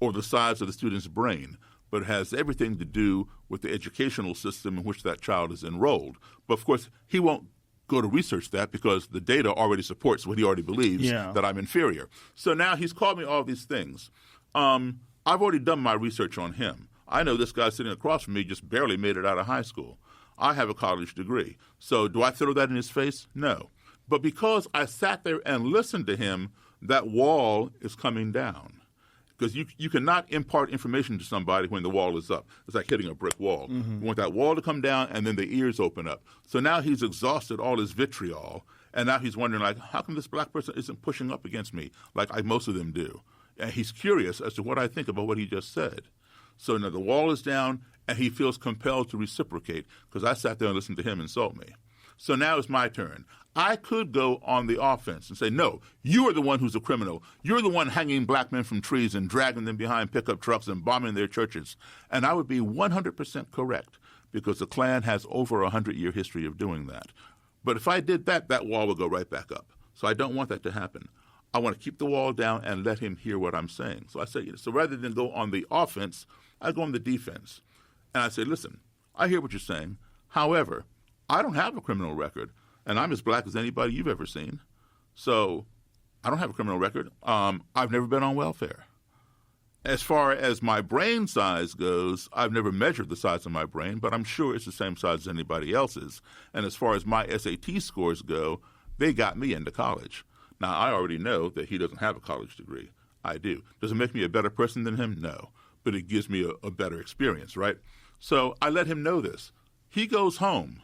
or the size of the student's brain, but it has everything to do with the educational system in which that child is enrolled. But, of course, he won't go to research that because the data already supports what he already believes, that I'm inferior. So now he's called me all these things. I've already done my research on him. I know this guy sitting across from me just barely made it out of high school. I have a college degree. So do I throw that in his face? No. But because I sat there and listened to him, that wall is coming down. Because you cannot impart information to somebody when the wall is up. It's like hitting a brick wall. Mm-hmm. You want that wall to come down, and then the ears open up. So now he's exhausted all his vitriol, and now he's wondering, how come this black person isn't pushing up against me like most of them do? And he's curious as to what I think about what he just said. So now the wall is down, and he feels compelled to reciprocate because I sat there and listened to him insult me. So now it's my turn. I could go on the offense and say, no, you are the one who's a criminal. You're the one hanging black men from trees and dragging them behind pickup trucks and bombing their churches. And I would be 100% correct because the Klan has over a 100-year history of doing that. But if I did that, that wall would go right back up. So I don't want that to happen. I want to keep the wall down and let him hear what I'm saying. So I say, so rather than go on the offense, I go on the defense. And I say, listen, I hear what you're saying. However, I don't have a criminal record, and I'm as black as anybody you've ever seen. So I don't have a criminal record. I've never been on welfare. As far as my brain size goes, I've never measured the size of my brain, but I'm sure it's the same size as anybody else's. And as far as my SAT scores go, they got me into college. Now, I already know that he doesn't have a college degree. I do. Does it make me a better person than him? No. But it gives me a better experience, right? So I let him know this. He goes home.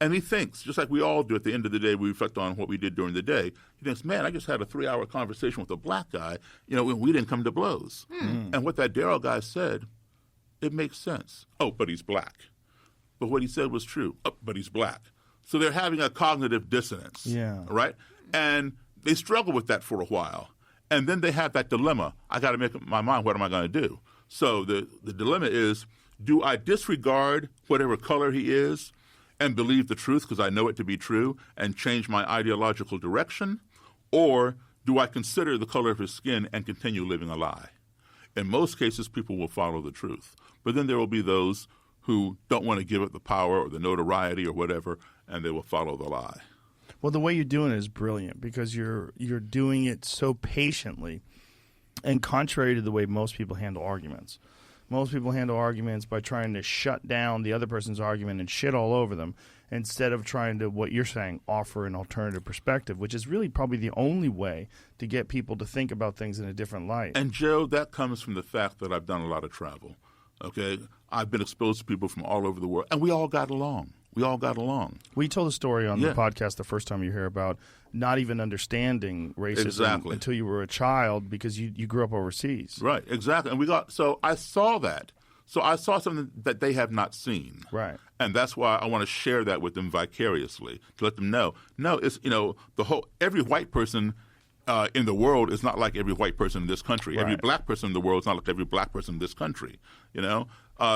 And he thinks, just like we all do at the end of the day, we reflect on what we did during the day. He thinks, man, I just had a 3-hour conversation with a black guy, when we didn't come to blows. And what that Darryl guy said, it makes sense. Oh, but he's black. But what he said was true. Oh, but he's black. So they're having a cognitive dissonance, right? And they struggle with that for a while. And then they have that dilemma. I got to make up my mind, what am I going to do? So the dilemma is, do I disregard whatever color he is and believe the truth because I know it to be true and change my ideological direction? Or do I consider the color of his skin and continue living a lie? In most cases, people will follow the truth. But then there will be those who don't want to give it the power or the notoriety or whatever, and they will follow the lie. Well, the way you're doing it is brilliant because you're doing it so patiently, and contrary to the way most people handle arguments. Most people handle arguments by trying to shut down the other person's argument and shit all over them instead of trying to, what you're saying, offer an alternative perspective, which is really probably the only way to get people to think about things in a different light. And, Joe, that comes from the fact that I've done a lot of travel, okay? I've been exposed to people from all over the world, and we all got along. We all got along. We told a story on the podcast the first time you hear about not even understanding racism until you were a child because you grew up overseas. Right, exactly. And so I saw that. So I saw something that they have not seen. Right. And that's why I want to share that with them vicariously, to let them know. No, it's, every white person in the world is not like every white person in this country. Right. Every black person in the world is not like every black person in this country,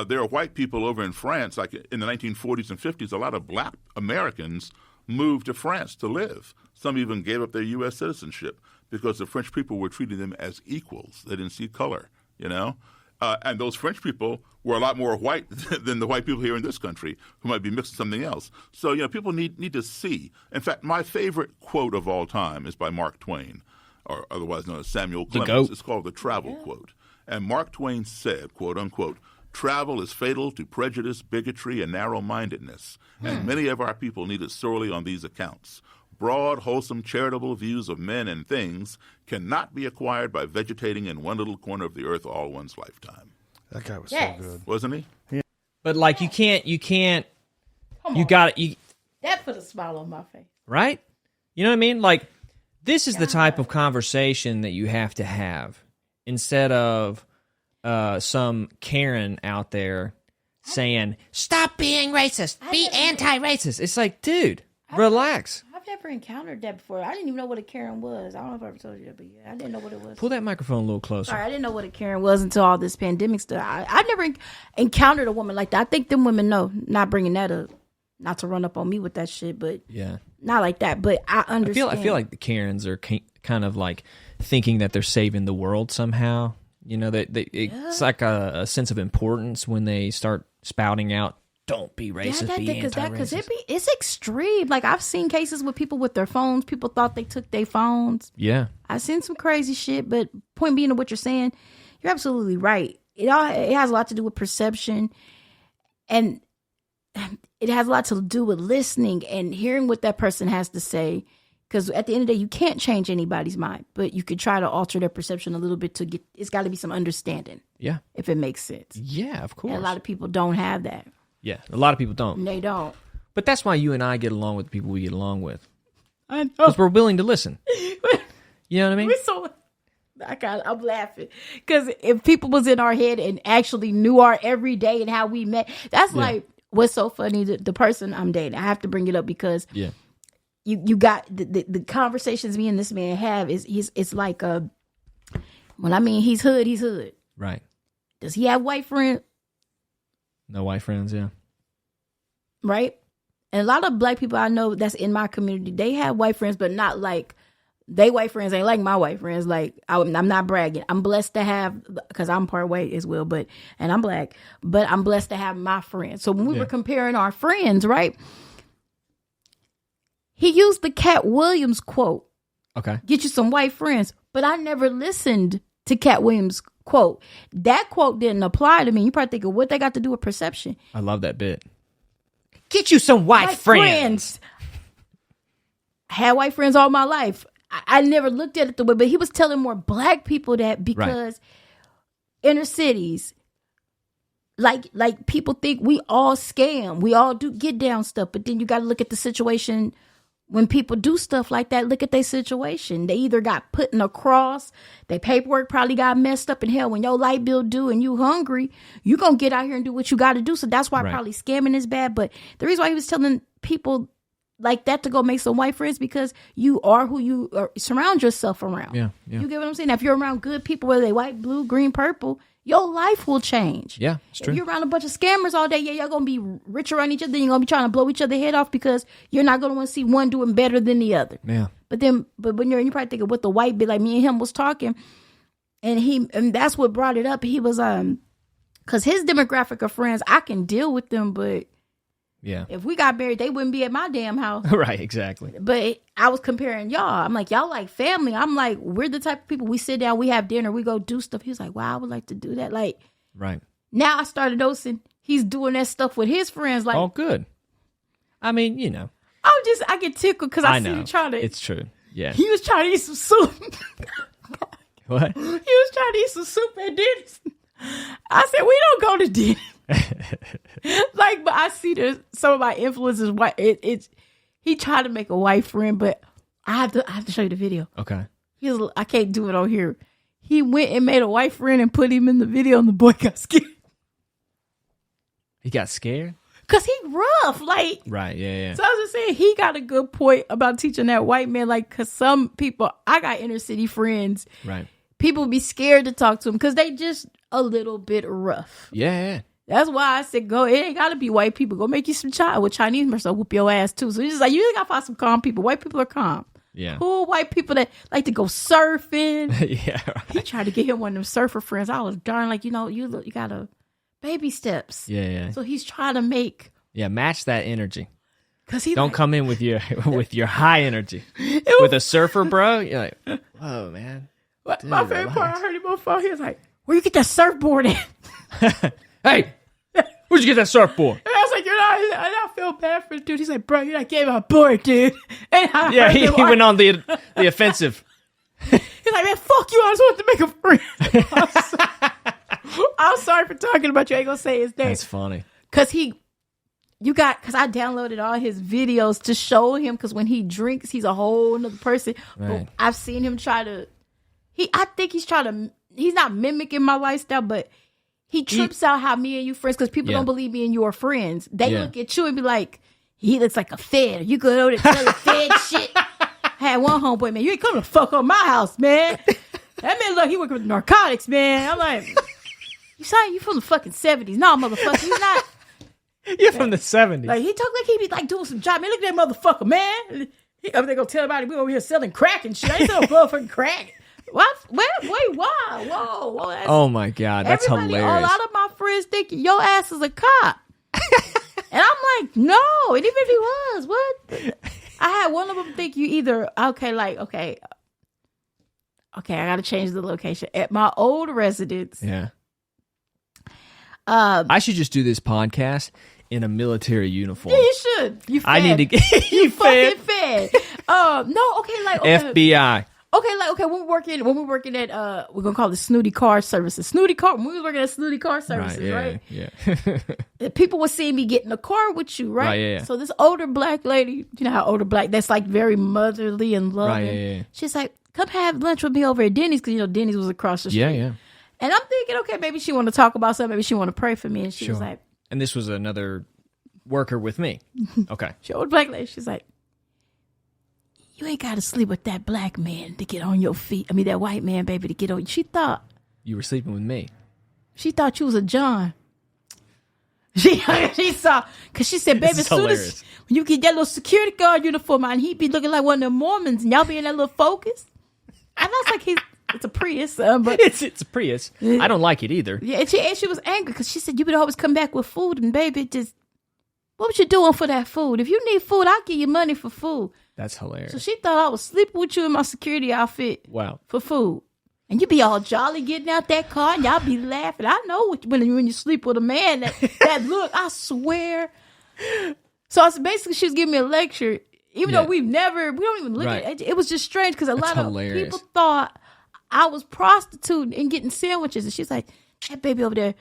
there are white people over in France, like in the 1940s and 50s, a lot of black Americans moved to France to live. Some even gave up their U.S. citizenship because the French people were treating them as equals. They didn't see color, and those French people were a lot more white than the white people here in this country who might be mixing something else. So, people need to see. In fact, my favorite quote of all time is by Mark Twain, or otherwise known as Samuel Clemens. It's called the Travel Quote. And Mark Twain said, quote unquote, "Travel is fatal to prejudice, bigotry, and narrow-mindedness, and many of our people need it sorely on these accounts. Broad, wholesome, charitable views of men and things cannot be acquired by vegetating in one little corner of the earth all one's lifetime." That guy was so good. Wasn't he? Yeah. But, like, you can't, that put a smile on my face. Right? You know what I mean? Like, this is the type of conversation that you have to have instead of some Karen out there saying, "Stop being racist. Be anti-racist." It's like, dude, relax. I've never encountered that before. I didn't even know what a Karen was. I don't know if I ever told you that, but yeah, I didn't know what it was. Pull that microphone a little closer. Sorry, I didn't know what a Karen was until all this pandemic stuff. I never encountered a woman like that. I think them women know, not bringing that up, not to run up on me with that shit, but yeah, not like that. But I understand. I feel like the Karens are kind of like thinking that they're saving the world somehow. It's like a sense of importance when they start spouting out, "Don't be racist, be anti-racist." Because it's extreme. Like, I've seen cases with people with their phones. People thought they took their phones. Yeah. I've seen some crazy shit, but point being to what you're saying, you're absolutely right. It has a lot to do with perception, and it has a lot to do with listening and hearing what that person has to say. Because at the end of the day, you can't change anybody's mind, but you could try to alter their perception a little bit to get. It's got to be some understanding. Yeah, if it makes sense. Yeah, of course. And a lot of people don't have that. Yeah, a lot of people don't. They don't. But that's why you and I get along with the people we get along with. I know. Because we're willing to listen. You know what I mean? I'm laughing because if people was in our head and actually knew our everyday and how we met, that's like what's so funny. The person I'm dating, I have to bring it up because you got the conversations me and this man have it's like he's hood. Right. Does he have white friends? No white friends, yeah. Right? And a lot of black people I know that's in my community, they have white friends, but not like, they white friends ain't like my white friends. Like, I'm not bragging. I'm blessed to have, because I'm part white as well, and I'm black, but I'm blessed to have my friends. So when we were comparing our friends, right? He used the Cat Williams quote. Okay. Get you some white friends. But I never listened to Cat Williams' quote. That quote didn't apply to me. You probably think of what they got to do with perception. I love that bit. Get you some white friends. I had white friends all my life. I never looked at it the way, but he was telling more black people that because inner cities, like people think we all scam. We all do get down stuff. But then you got to look at the situation. When people do stuff like that, look at their situation. They either got put in a cross, their paperwork probably got messed up in hell. When your light bill due and you hungry, you going to get out here and do what you got to do. So that's why probably scamming is bad. But the reason why he was telling people like that to go make some white friends, because you are who you are, surround yourself around. Yeah. You get what I'm saying? Now, if you're around good people, whether they white, blue, green, purple, your life will change. Yeah, it's true. If you're around a bunch of scammers all day, y'all going to be rich around each other. Then you're going to be trying to blow each other head off because you're not going to want to see one doing better than the other. Yeah. But when you probably think of what the white bit, like me and him was talking, and that's what brought it up. He was, because his demographic of friends, I can deal with them, but Yeah. If we got married, they wouldn't be at my damn house. Right, exactly. But I was comparing y'all. I'm like, y'all like family. I'm like, we're the type of people, we sit down, we have dinner, we go do stuff. He was like, wow, I would like to do that. Like, right. Now I started noticing he's doing that stuff with his friends. Like, oh, good. I mean, you know. I get tickled because I see him trying to. It's true. Yeah. He was trying to eat some soup. What? He was trying to eat some soup at Denny's. I said, we don't go to Denny's. Like, but I see some of my influences. He tried to make a white friend, but I have to show you the video. Okay. I can't do it on here. He went and made a white friend and put him in the video, and the boy got scared. He got scared? Cause he rough, like. Right, yeah. So I was just saying, he got a good point about teaching that white man, like, cause some people, I got inner city friends. Right. People be scared to talk to them because they just a little bit rough. Yeah. That's why I said, go. It ain't gotta be white people. Go make you some child with Chinese person, whoop your ass too. So it's just like, you gotta find some calm people. White people are calm. Yeah. Cool white people that like to go surfing. Yeah. Right. He tried to get him one of them surfer friends. I was darn like, you gotta baby steps. Yeah. So he's trying to make. Yeah, match that energy. Cause he don't come in with your high energy. With a surfer, bro. You're like, whoa, man. Dude, my favorite part, I heard him on the phone. He was like, "Where you get that surfboard at?" Hey, where'd you get that surfboard? And I was like, "You're not." And I feel bad for the dude. He's like, "Bro, you're not getting my board, dude." And he went on the offensive. He's like, "Man, fuck you! I just wanted to make a friend." I'm sorry for talking about you. I ain't gonna say his name. That's funny. Cause I downloaded all his videos to show him. Cause when he drinks, he's a whole nother person. Right. But I've seen him try to. I think he's trying to. He's not mimicking my lifestyle, but he trips out how me and you friends. Cause people don't believe me and you are friends. They look at you and be like, he looks like a fed. You go over there tell the fed shit. I had one homeboy, man, you ain't coming to fuck up my house, man. That man look, he working with narcotics, man. I'm like, you from the fucking 70s. No, motherfucker, you not. You're from the 70s. Like, he talk like he be like doing some job. Man, look at that motherfucker, man. He over there gonna tell everybody we over here selling crack and shit. I ain't selling motherfucking crack. What? Wait, why? Whoa. Oh my God, that's hilarious. A lot of my friends think your ass is a cop. And I'm like, no, and even if he was, what? I had one of them think you either, okay, I gotta change the location. At my old residence. Yeah. I should just do this podcast in a military uniform. Yeah, you should. You fed. I need to get you fucking fed. No, FBI. When we're working at we're gonna call it Snooty Car Services. When we was working at Snooty Car Services, right? Yeah. People would see me get in the car with you, right? Yeah. So this older black lady, you know how older black, that's like very motherly and loving. Right, yeah. She's like, come have lunch with me over at Denny's, because Denny's was across the street. Yeah. And I'm thinking, okay, maybe she want to talk about something, maybe she want to pray for me, and she was like, and this was another worker with me. Okay. She old black lady. She's like, you ain't got to sleep with that black man to get on your feet. I mean, that white man, baby, to get on. She thought you were sleeping with me. She thought you was a John. She saw, because she said, baby, as soon as when you get that little security guard uniform on, he'd be looking like one of them Mormons, and y'all be in that little Focus. And I was like, it's a Prius, but it's a Prius. I don't like it either. Yeah, and she was angry because she said, you would always come back with food, and baby, what was you doing for that food? If you need food, I'll give you money for food. That's hilarious. So she thought I was sleeping with you in my security outfit. Wow. For food. And you be all jolly getting out that car, and y'all be laughing. I know when you sleep with a man, that look, I swear. So basically, she was giving me a lecture, even though we don't even look at it. It was just strange because a lot of people thought I was prostituting and getting sandwiches. And she's like, that baby over there,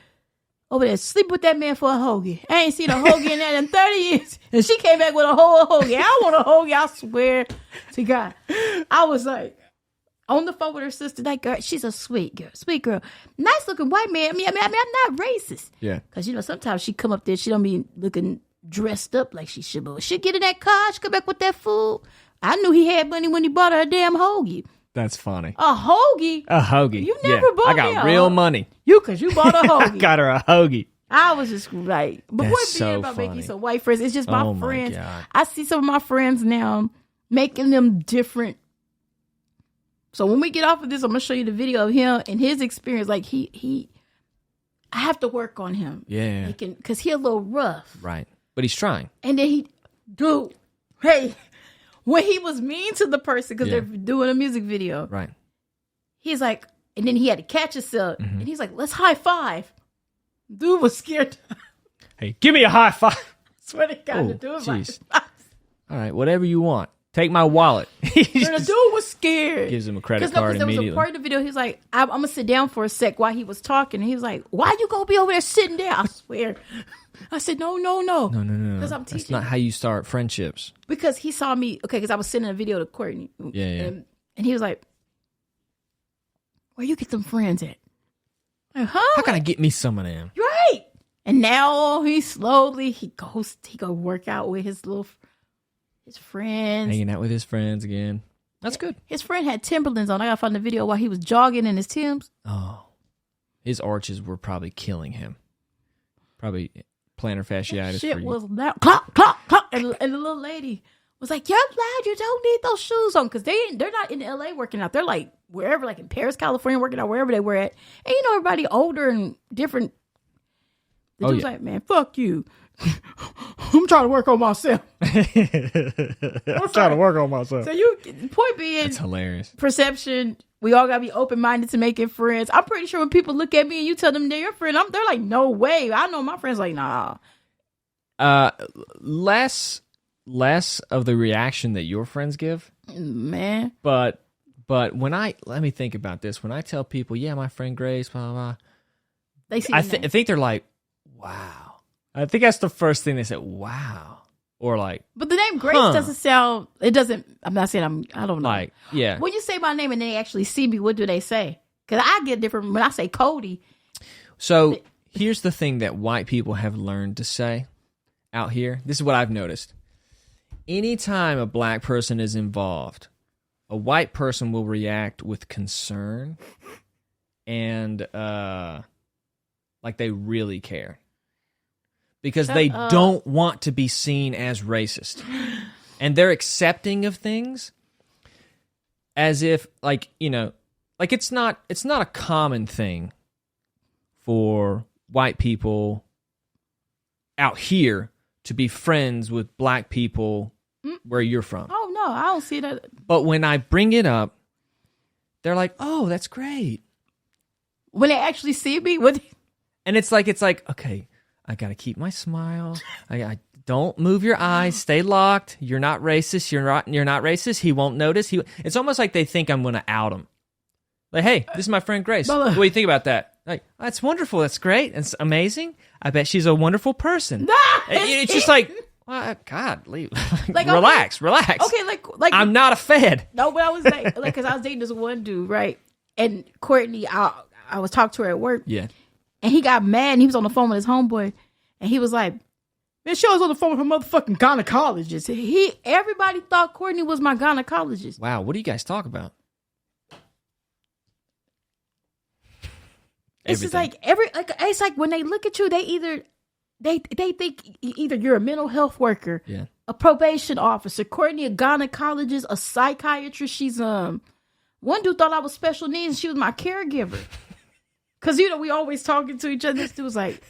sleep with that man for a hoagie. I ain't seen a hoagie in that in 30 years. And she came back with a whole hoagie. I want a hoagie, I swear to God. I was like, on the phone with her sister, that girl, she's a sweet girl. Nice looking white man. I mean, I'm not racist. Yeah. Because, sometimes she come up there, she don't be looking dressed up like she should, but she get in that car, she come back with that food. I knew he had money when he bought her a damn hoagie. That's funny. A hoagie? A hoagie. You never bought I got real money. Because you bought a hoagie. I got her a hoagie. I was just like, but what so about funny. making some white friends? It's just my friends. God. I see some of my friends now making them different. So when we get off of this, I'm gonna show you the video of him and his experience. Like I have to work on him. Yeah. Because he a little rough. Right. But he's trying. And then when he was mean to the person because they're doing a music video. Right. He's like, and then he had to catch himself. And he's like, let's high five. Dude was scared. Hey, give me a high five. That's what it got to do with my All right, whatever you want. Take my wallet. The dude was scared. Gives him a credit card immediately. There was a part of the video, he was like, I'm going to sit down for a sec while he was talking. And he was like, why you going to be over there sitting there? I swear. I said, no. No. Because I'm teaching. That's not how you start friendships. Because he saw me, because I was sending a video to Courtney. Yeah. And he was like, where you get them friends at? Like, huh? How can I get me some of them? Right. And now he go work out with his friends. Hanging out with his friends again. That's good. His friend had Timberlands on. I gotta find the video while he was jogging in his Timbs. Oh. His arches were probably killing him. Probably plantar fasciitis. Shit was loud. Clop, clop, clop. And the little lady was like, you're loud. You don't need those shoes on. Because they're not in LA working out. They're like wherever, like in Paris, California, working out wherever they were at. And you know, everybody older and different. The dude's like, man, fuck you. I'm trying to work on myself. So point being, it's hilarious. Perception. We all gotta be open minded to making friends. I'm pretty sure when people look at me and you tell them they're your friend, they're like, no way. I know my friends like, nah. Less of the reaction that your friends give, man. But when let me think about this. When I tell people, yeah, my friend Grace, blah blah, they see. I think they're like, wow. I think that's the first thing they say. Wow. Or like, but the name Grace doesn't sound. It doesn't. I'm not saying I don't know. Like, yeah. When you say my name and they actually see me, what do they say? Because I get different when I say Cody. So here's the thing that white people have learned to say out here. This is what I've noticed. Anytime a black person is involved, a white person will react with concern and like they really care. Because they don't want to be seen as racist. And they're accepting of things as if, like, you know, like it's not a common thing for white people out here to be friends with black people where you're from. Oh, no, I don't see that. But when I bring it up, they're like, oh, that's great. When they actually see me? And it's like, okay, I got to keep my smile. I don't move your eyes. Stay locked. You're not racist. You're not racist. He won't notice. It's almost like they think I'm going to out him. Like, hey, this is my friend Grace. What do you think about that? Like, that's wonderful. That's great. It's amazing. I bet she's a wonderful person. It's just like, well, God, leave. Like, relax. Okay, like I'm not a Fed. No, but I was like, because I was dating this one dude, right? And Courtney, I was talking to her at work. Yeah. And he got mad and he was on the phone with his homeboy. And he was like, man, she was on the phone with her motherfucking gynecologist. Everybody thought Courtney was my gynecologist. Wow, what do you guys talk about? It's just like it's like when they look at you, they think either you're a mental health worker, a probation officer, Courtney a gynecologist, a psychiatrist. She's one dude thought I was special needs and she was my caregiver. Cause you know we always talking to each other. This dude was like,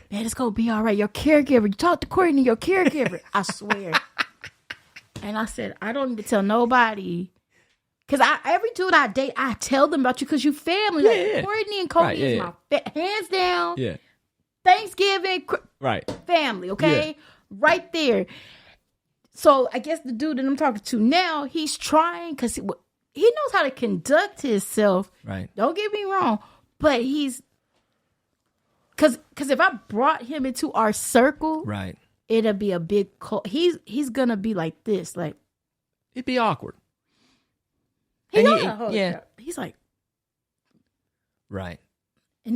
man, it's gonna be all right. Your caregiver. You talk to Courtney, your caregiver. I swear. And I said, I don't need to tell nobody. Cause every dude I date, I tell them about you because you family. Like Courtney and Cody is my hands down. Yeah. Thanksgiving. Family. Okay. Right there. So I guess the dude that I'm talking to now, he's trying because he knows how to conduct himself. Right. Don't get me wrong. But he's, cause if I brought him into our circle, right, it'll be a big. He's gonna be like this, like it'd be awkward. He's like, right, and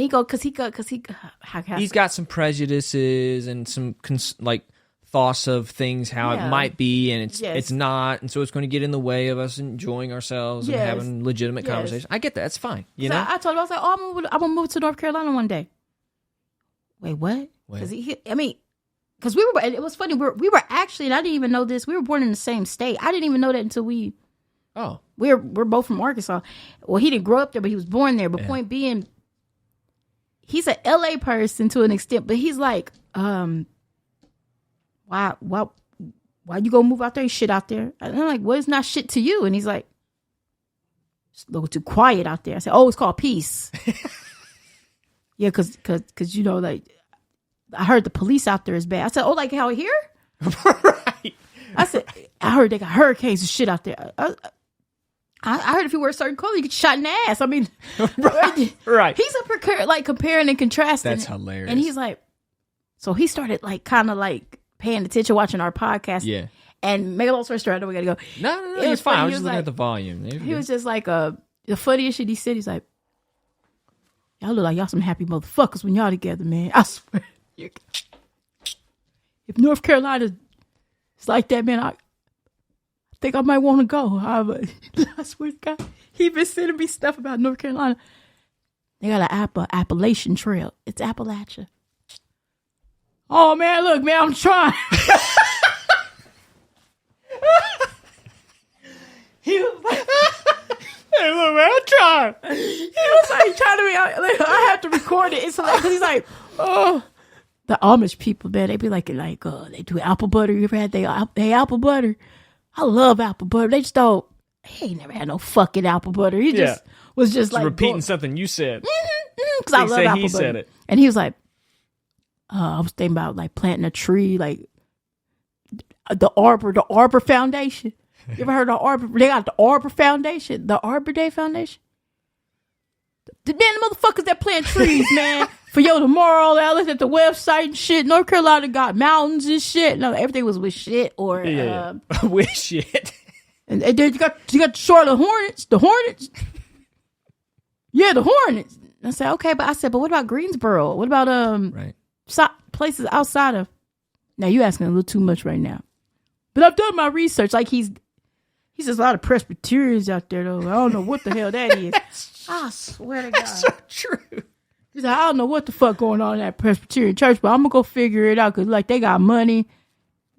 he's got some prejudices and some like thoughts of things how it might be and it's not, and so it's going to get in the way of us enjoying ourselves and having legitimate conversations. I get that. It's fine. You know, I told him, I was like, oh, I'm gonna move to North Carolina one day. Wait, what? Because because we were. It was funny. We were actually, and I didn't even know this. We were born in the same state. I didn't even know that until we. Oh, we're both from Arkansas. Well, he didn't grow up there, but he was born there. But point being, he's an LA person to an extent, but he's like, why you gonna move out there? Shit out there. And I'm like, well, it's not shit to you. And he's like, it's a little too quiet out there. I said, oh, it's called peace. Yeah, cause you know, like, I heard the police out there is bad. I said, oh, like out here? Right. I said, I heard they got hurricanes and shit out there. I heard if you wear a certain color, you get shot in the ass. I mean, right. He's up here like comparing and contrasting. That's hilarious. And he's like, so he started like kind of like paying attention, watching our podcast. Yeah. And make a long story short, I know we gotta go. No, It it's fine. I was He just looking at the volume. He was just like, the funniest shit he said, he's like, y'all look like y'all some happy motherfuckers when y'all together, man. I swear. If North Carolina is like that, man, I think I might want to go. I swear to God. He been sending me stuff about North Carolina. They got an Appalachian Trail. It's Appalachia. Oh, man, look, man, I'm trying. He was like, hey, look, man, I'm trying. He was like trying to be, I have to record it. It's like, because he's like, oh, the Amish people, man, they be like, they do apple butter. You ever had they apple butter? I love apple butter. They just don't, he ain't never had no fucking apple butter. He just was just like repeating something you said. Because I love apple butter. He said it. And he was like, I was thinking about like planting a tree, like the Arbor Foundation. You ever heard of Arbor? They got the Arbor Foundation, the Arbor Day Foundation. The motherfuckers that plant trees, man. For your tomorrow, I looked at the website and shit. North Carolina got mountains and shit. No, everything was with shit or with shit. And then you got the Charlotte Hornets. The Hornets. Yeah, the Hornets. I said, okay, but what about Greensboro? What about places outside of? Now you asking a little too much right now. But I've done my research. Like he says a lot of Presbyterians out there though. I don't know what the hell that is. I swear to God. That's so true. He's like, I don't know what the fuck going on in that Presbyterian church, but I'm gonna go figure it out because like they got money.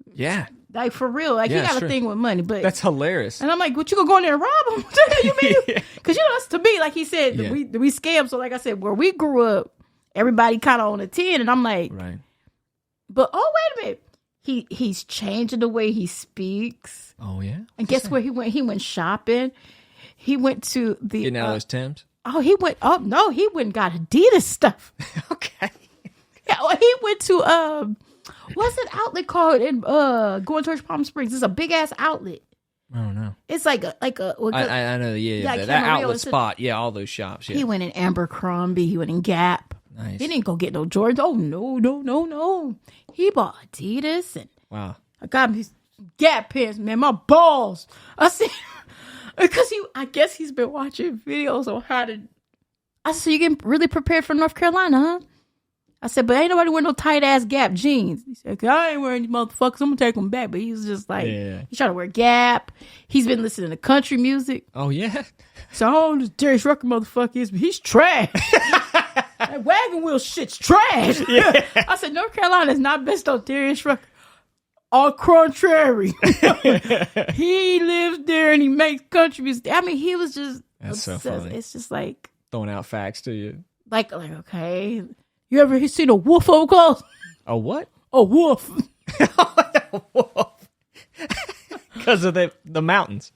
Yeah. Like for real. Like he got a thing with money. But that's hilarious. And I'm like, what you gonna go in there and rob him? What the hell you mean? Because you know, that's to me, like he said, we scam. So like I said, where we grew up, everybody kind of on a 10, and I'm like, right. But wait a minute. He's changing the way he speaks. Oh yeah. And guess where he went? He went shopping. He went to the getting out of those Timbs. Oh, he went. Oh no, he went and got Adidas stuff. Okay. Yeah, well, he went to what's an outlet called in going towards Palm Springs? It's a big ass outlet. I don't know. It's like a. I know. Yeah, that outlet spot. Yeah, all those shops. Yeah. He went in Abercrombie. He went in Gap. Nice. He didn't go get no Jordans. Oh no. He bought Adidas and wow. I got him his Gap pants, man. My balls. I said because I guess he's been watching videos on how to. I said, so you getting really prepared for North Carolina, huh? I said, but ain't nobody wearing no tight ass Gap jeans. He said, I ain't wearing these motherfuckers. I'm gonna take them back. But he was just like, he's trying to wear Gap. He's been listening to country music. Oh yeah. So I don't know this Darius Rucker motherfucker is, but he's trash. That wagon wheel shit's trash. Yeah. I said, North Carolina is not based on Darius Rucker. Au contrary. He lives there and he makes country music. I mean, he was just that's obsessed. So funny. It's just like throwing out facts to you. Like okay. You ever seen a wolf over close? A what? A wolf. A wolf. Because of the mountains.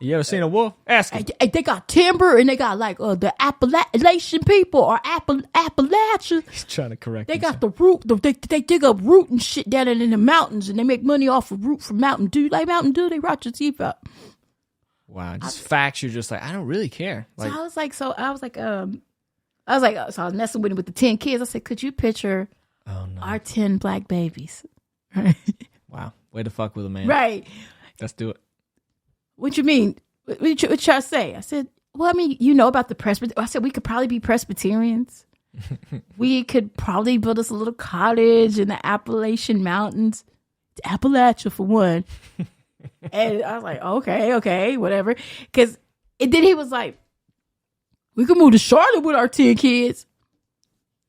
You ever seen a wolf? Ask him. They got timber and they got like the Appalachian people or Appalachia. He's trying to correct. They got the root. They dig up root and shit down in the mountains and they make money off of root from Mountain Dew. Like Mountain Dew, they rot your teeth out. Wow, just facts. You're just like, I don't really care. Like, so I was messing with him with the 10 kids. I said, could you picture our 10 black babies? Wow, way to fuck with a man. Right. Let's do it. What you mean? What you trying to say? I said, well, I mean, you know about the Presbyterian. I said, we could probably be Presbyterians. We could probably build us a little cottage in the Appalachian Mountains. It's Appalachia for one. And I was like, okay, whatever. Because then he was like, we could move to Charlotte with our 10 kids.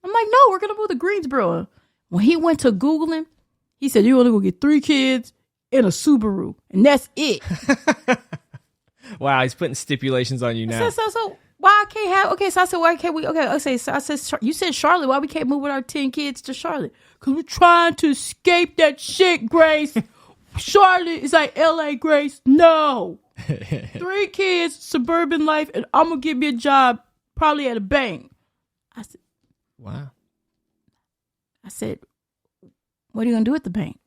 I'm like, no, we're going to move to Greensboro. When he went to Google him, he said, you're going to go get 3 kids in a Subaru. And that's it. Wow, he's putting stipulations on you now. So why I can't have? Okay, so I said, why can't we? Okay, I said, you said Charlotte. Why we can't move with our 10 kids to Charlotte? Because we're trying to escape that shit, Grace. Charlotte is like L.A., Grace. No. 3 kids, suburban life, and I'm gonna give me a job probably at a bank. I said, wow. I said, what are you gonna do at the bank?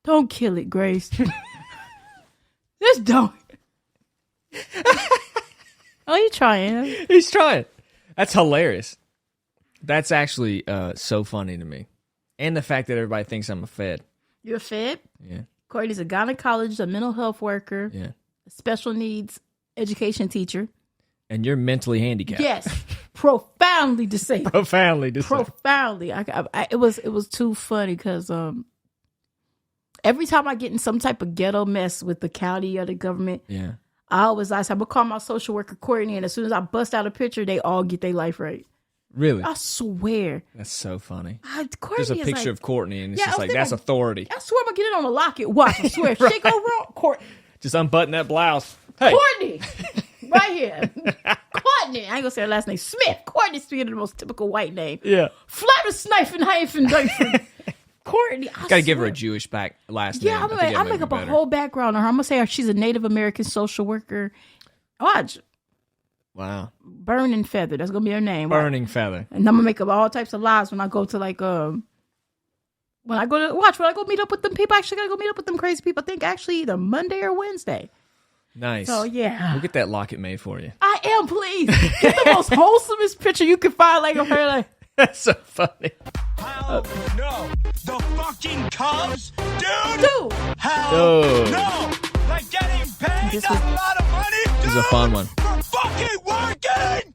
Don't kill it, Grace. Just don't. Oh, you trying? He's trying. That's hilarious. That's actually so funny to me. And the fact that everybody thinks I'm a fed. You're a fed? Yeah. Courtney's a gynecologist, a mental health worker, yeah, a special needs education teacher. And you're mentally handicapped. Yes. Profoundly disabled. Profoundly disabled. Profoundly. It was too funny because every time I get in some type of ghetto mess with the county or the government, yeah, I always ask, I'm going to call my social worker Courtney, and as soon as I bust out a picture, they all get their life right. Really? I swear. That's so funny. There's a picture of Courtney, and it's just like, that's authority. I swear I'm going to get it on a locket. Watch, I swear. If shit go wrong, Courtney. Just unbutton that blouse. Hey. Courtney. Right here. Courtney. I ain't going to say her last name. Smith. Courtney's the most typical white name. Yeah. Flatter Snifen hyphen Dyson. Courtney. Gotta give her a Jewish last name. Yeah, I make up a whole background on her. I'm going to say she's a Native American social worker. Watch. Wow. Burning Feather. That's going to be her name. Burning Feather. And I'm going to make up all types of lies when I go to when I go meet up with them people. Actually, I got to go meet up with them crazy people. I think actually either Monday or Wednesday. Nice. So, yeah. We'll get that locket made for you. I am, please. Get the most wholesomest picture you can find, like of her. Like, that's so funny. Hell no. The fucking Cubs? Dude. Hell no. Like getting paid a lot of money, dude. This is a fun one. For fucking working.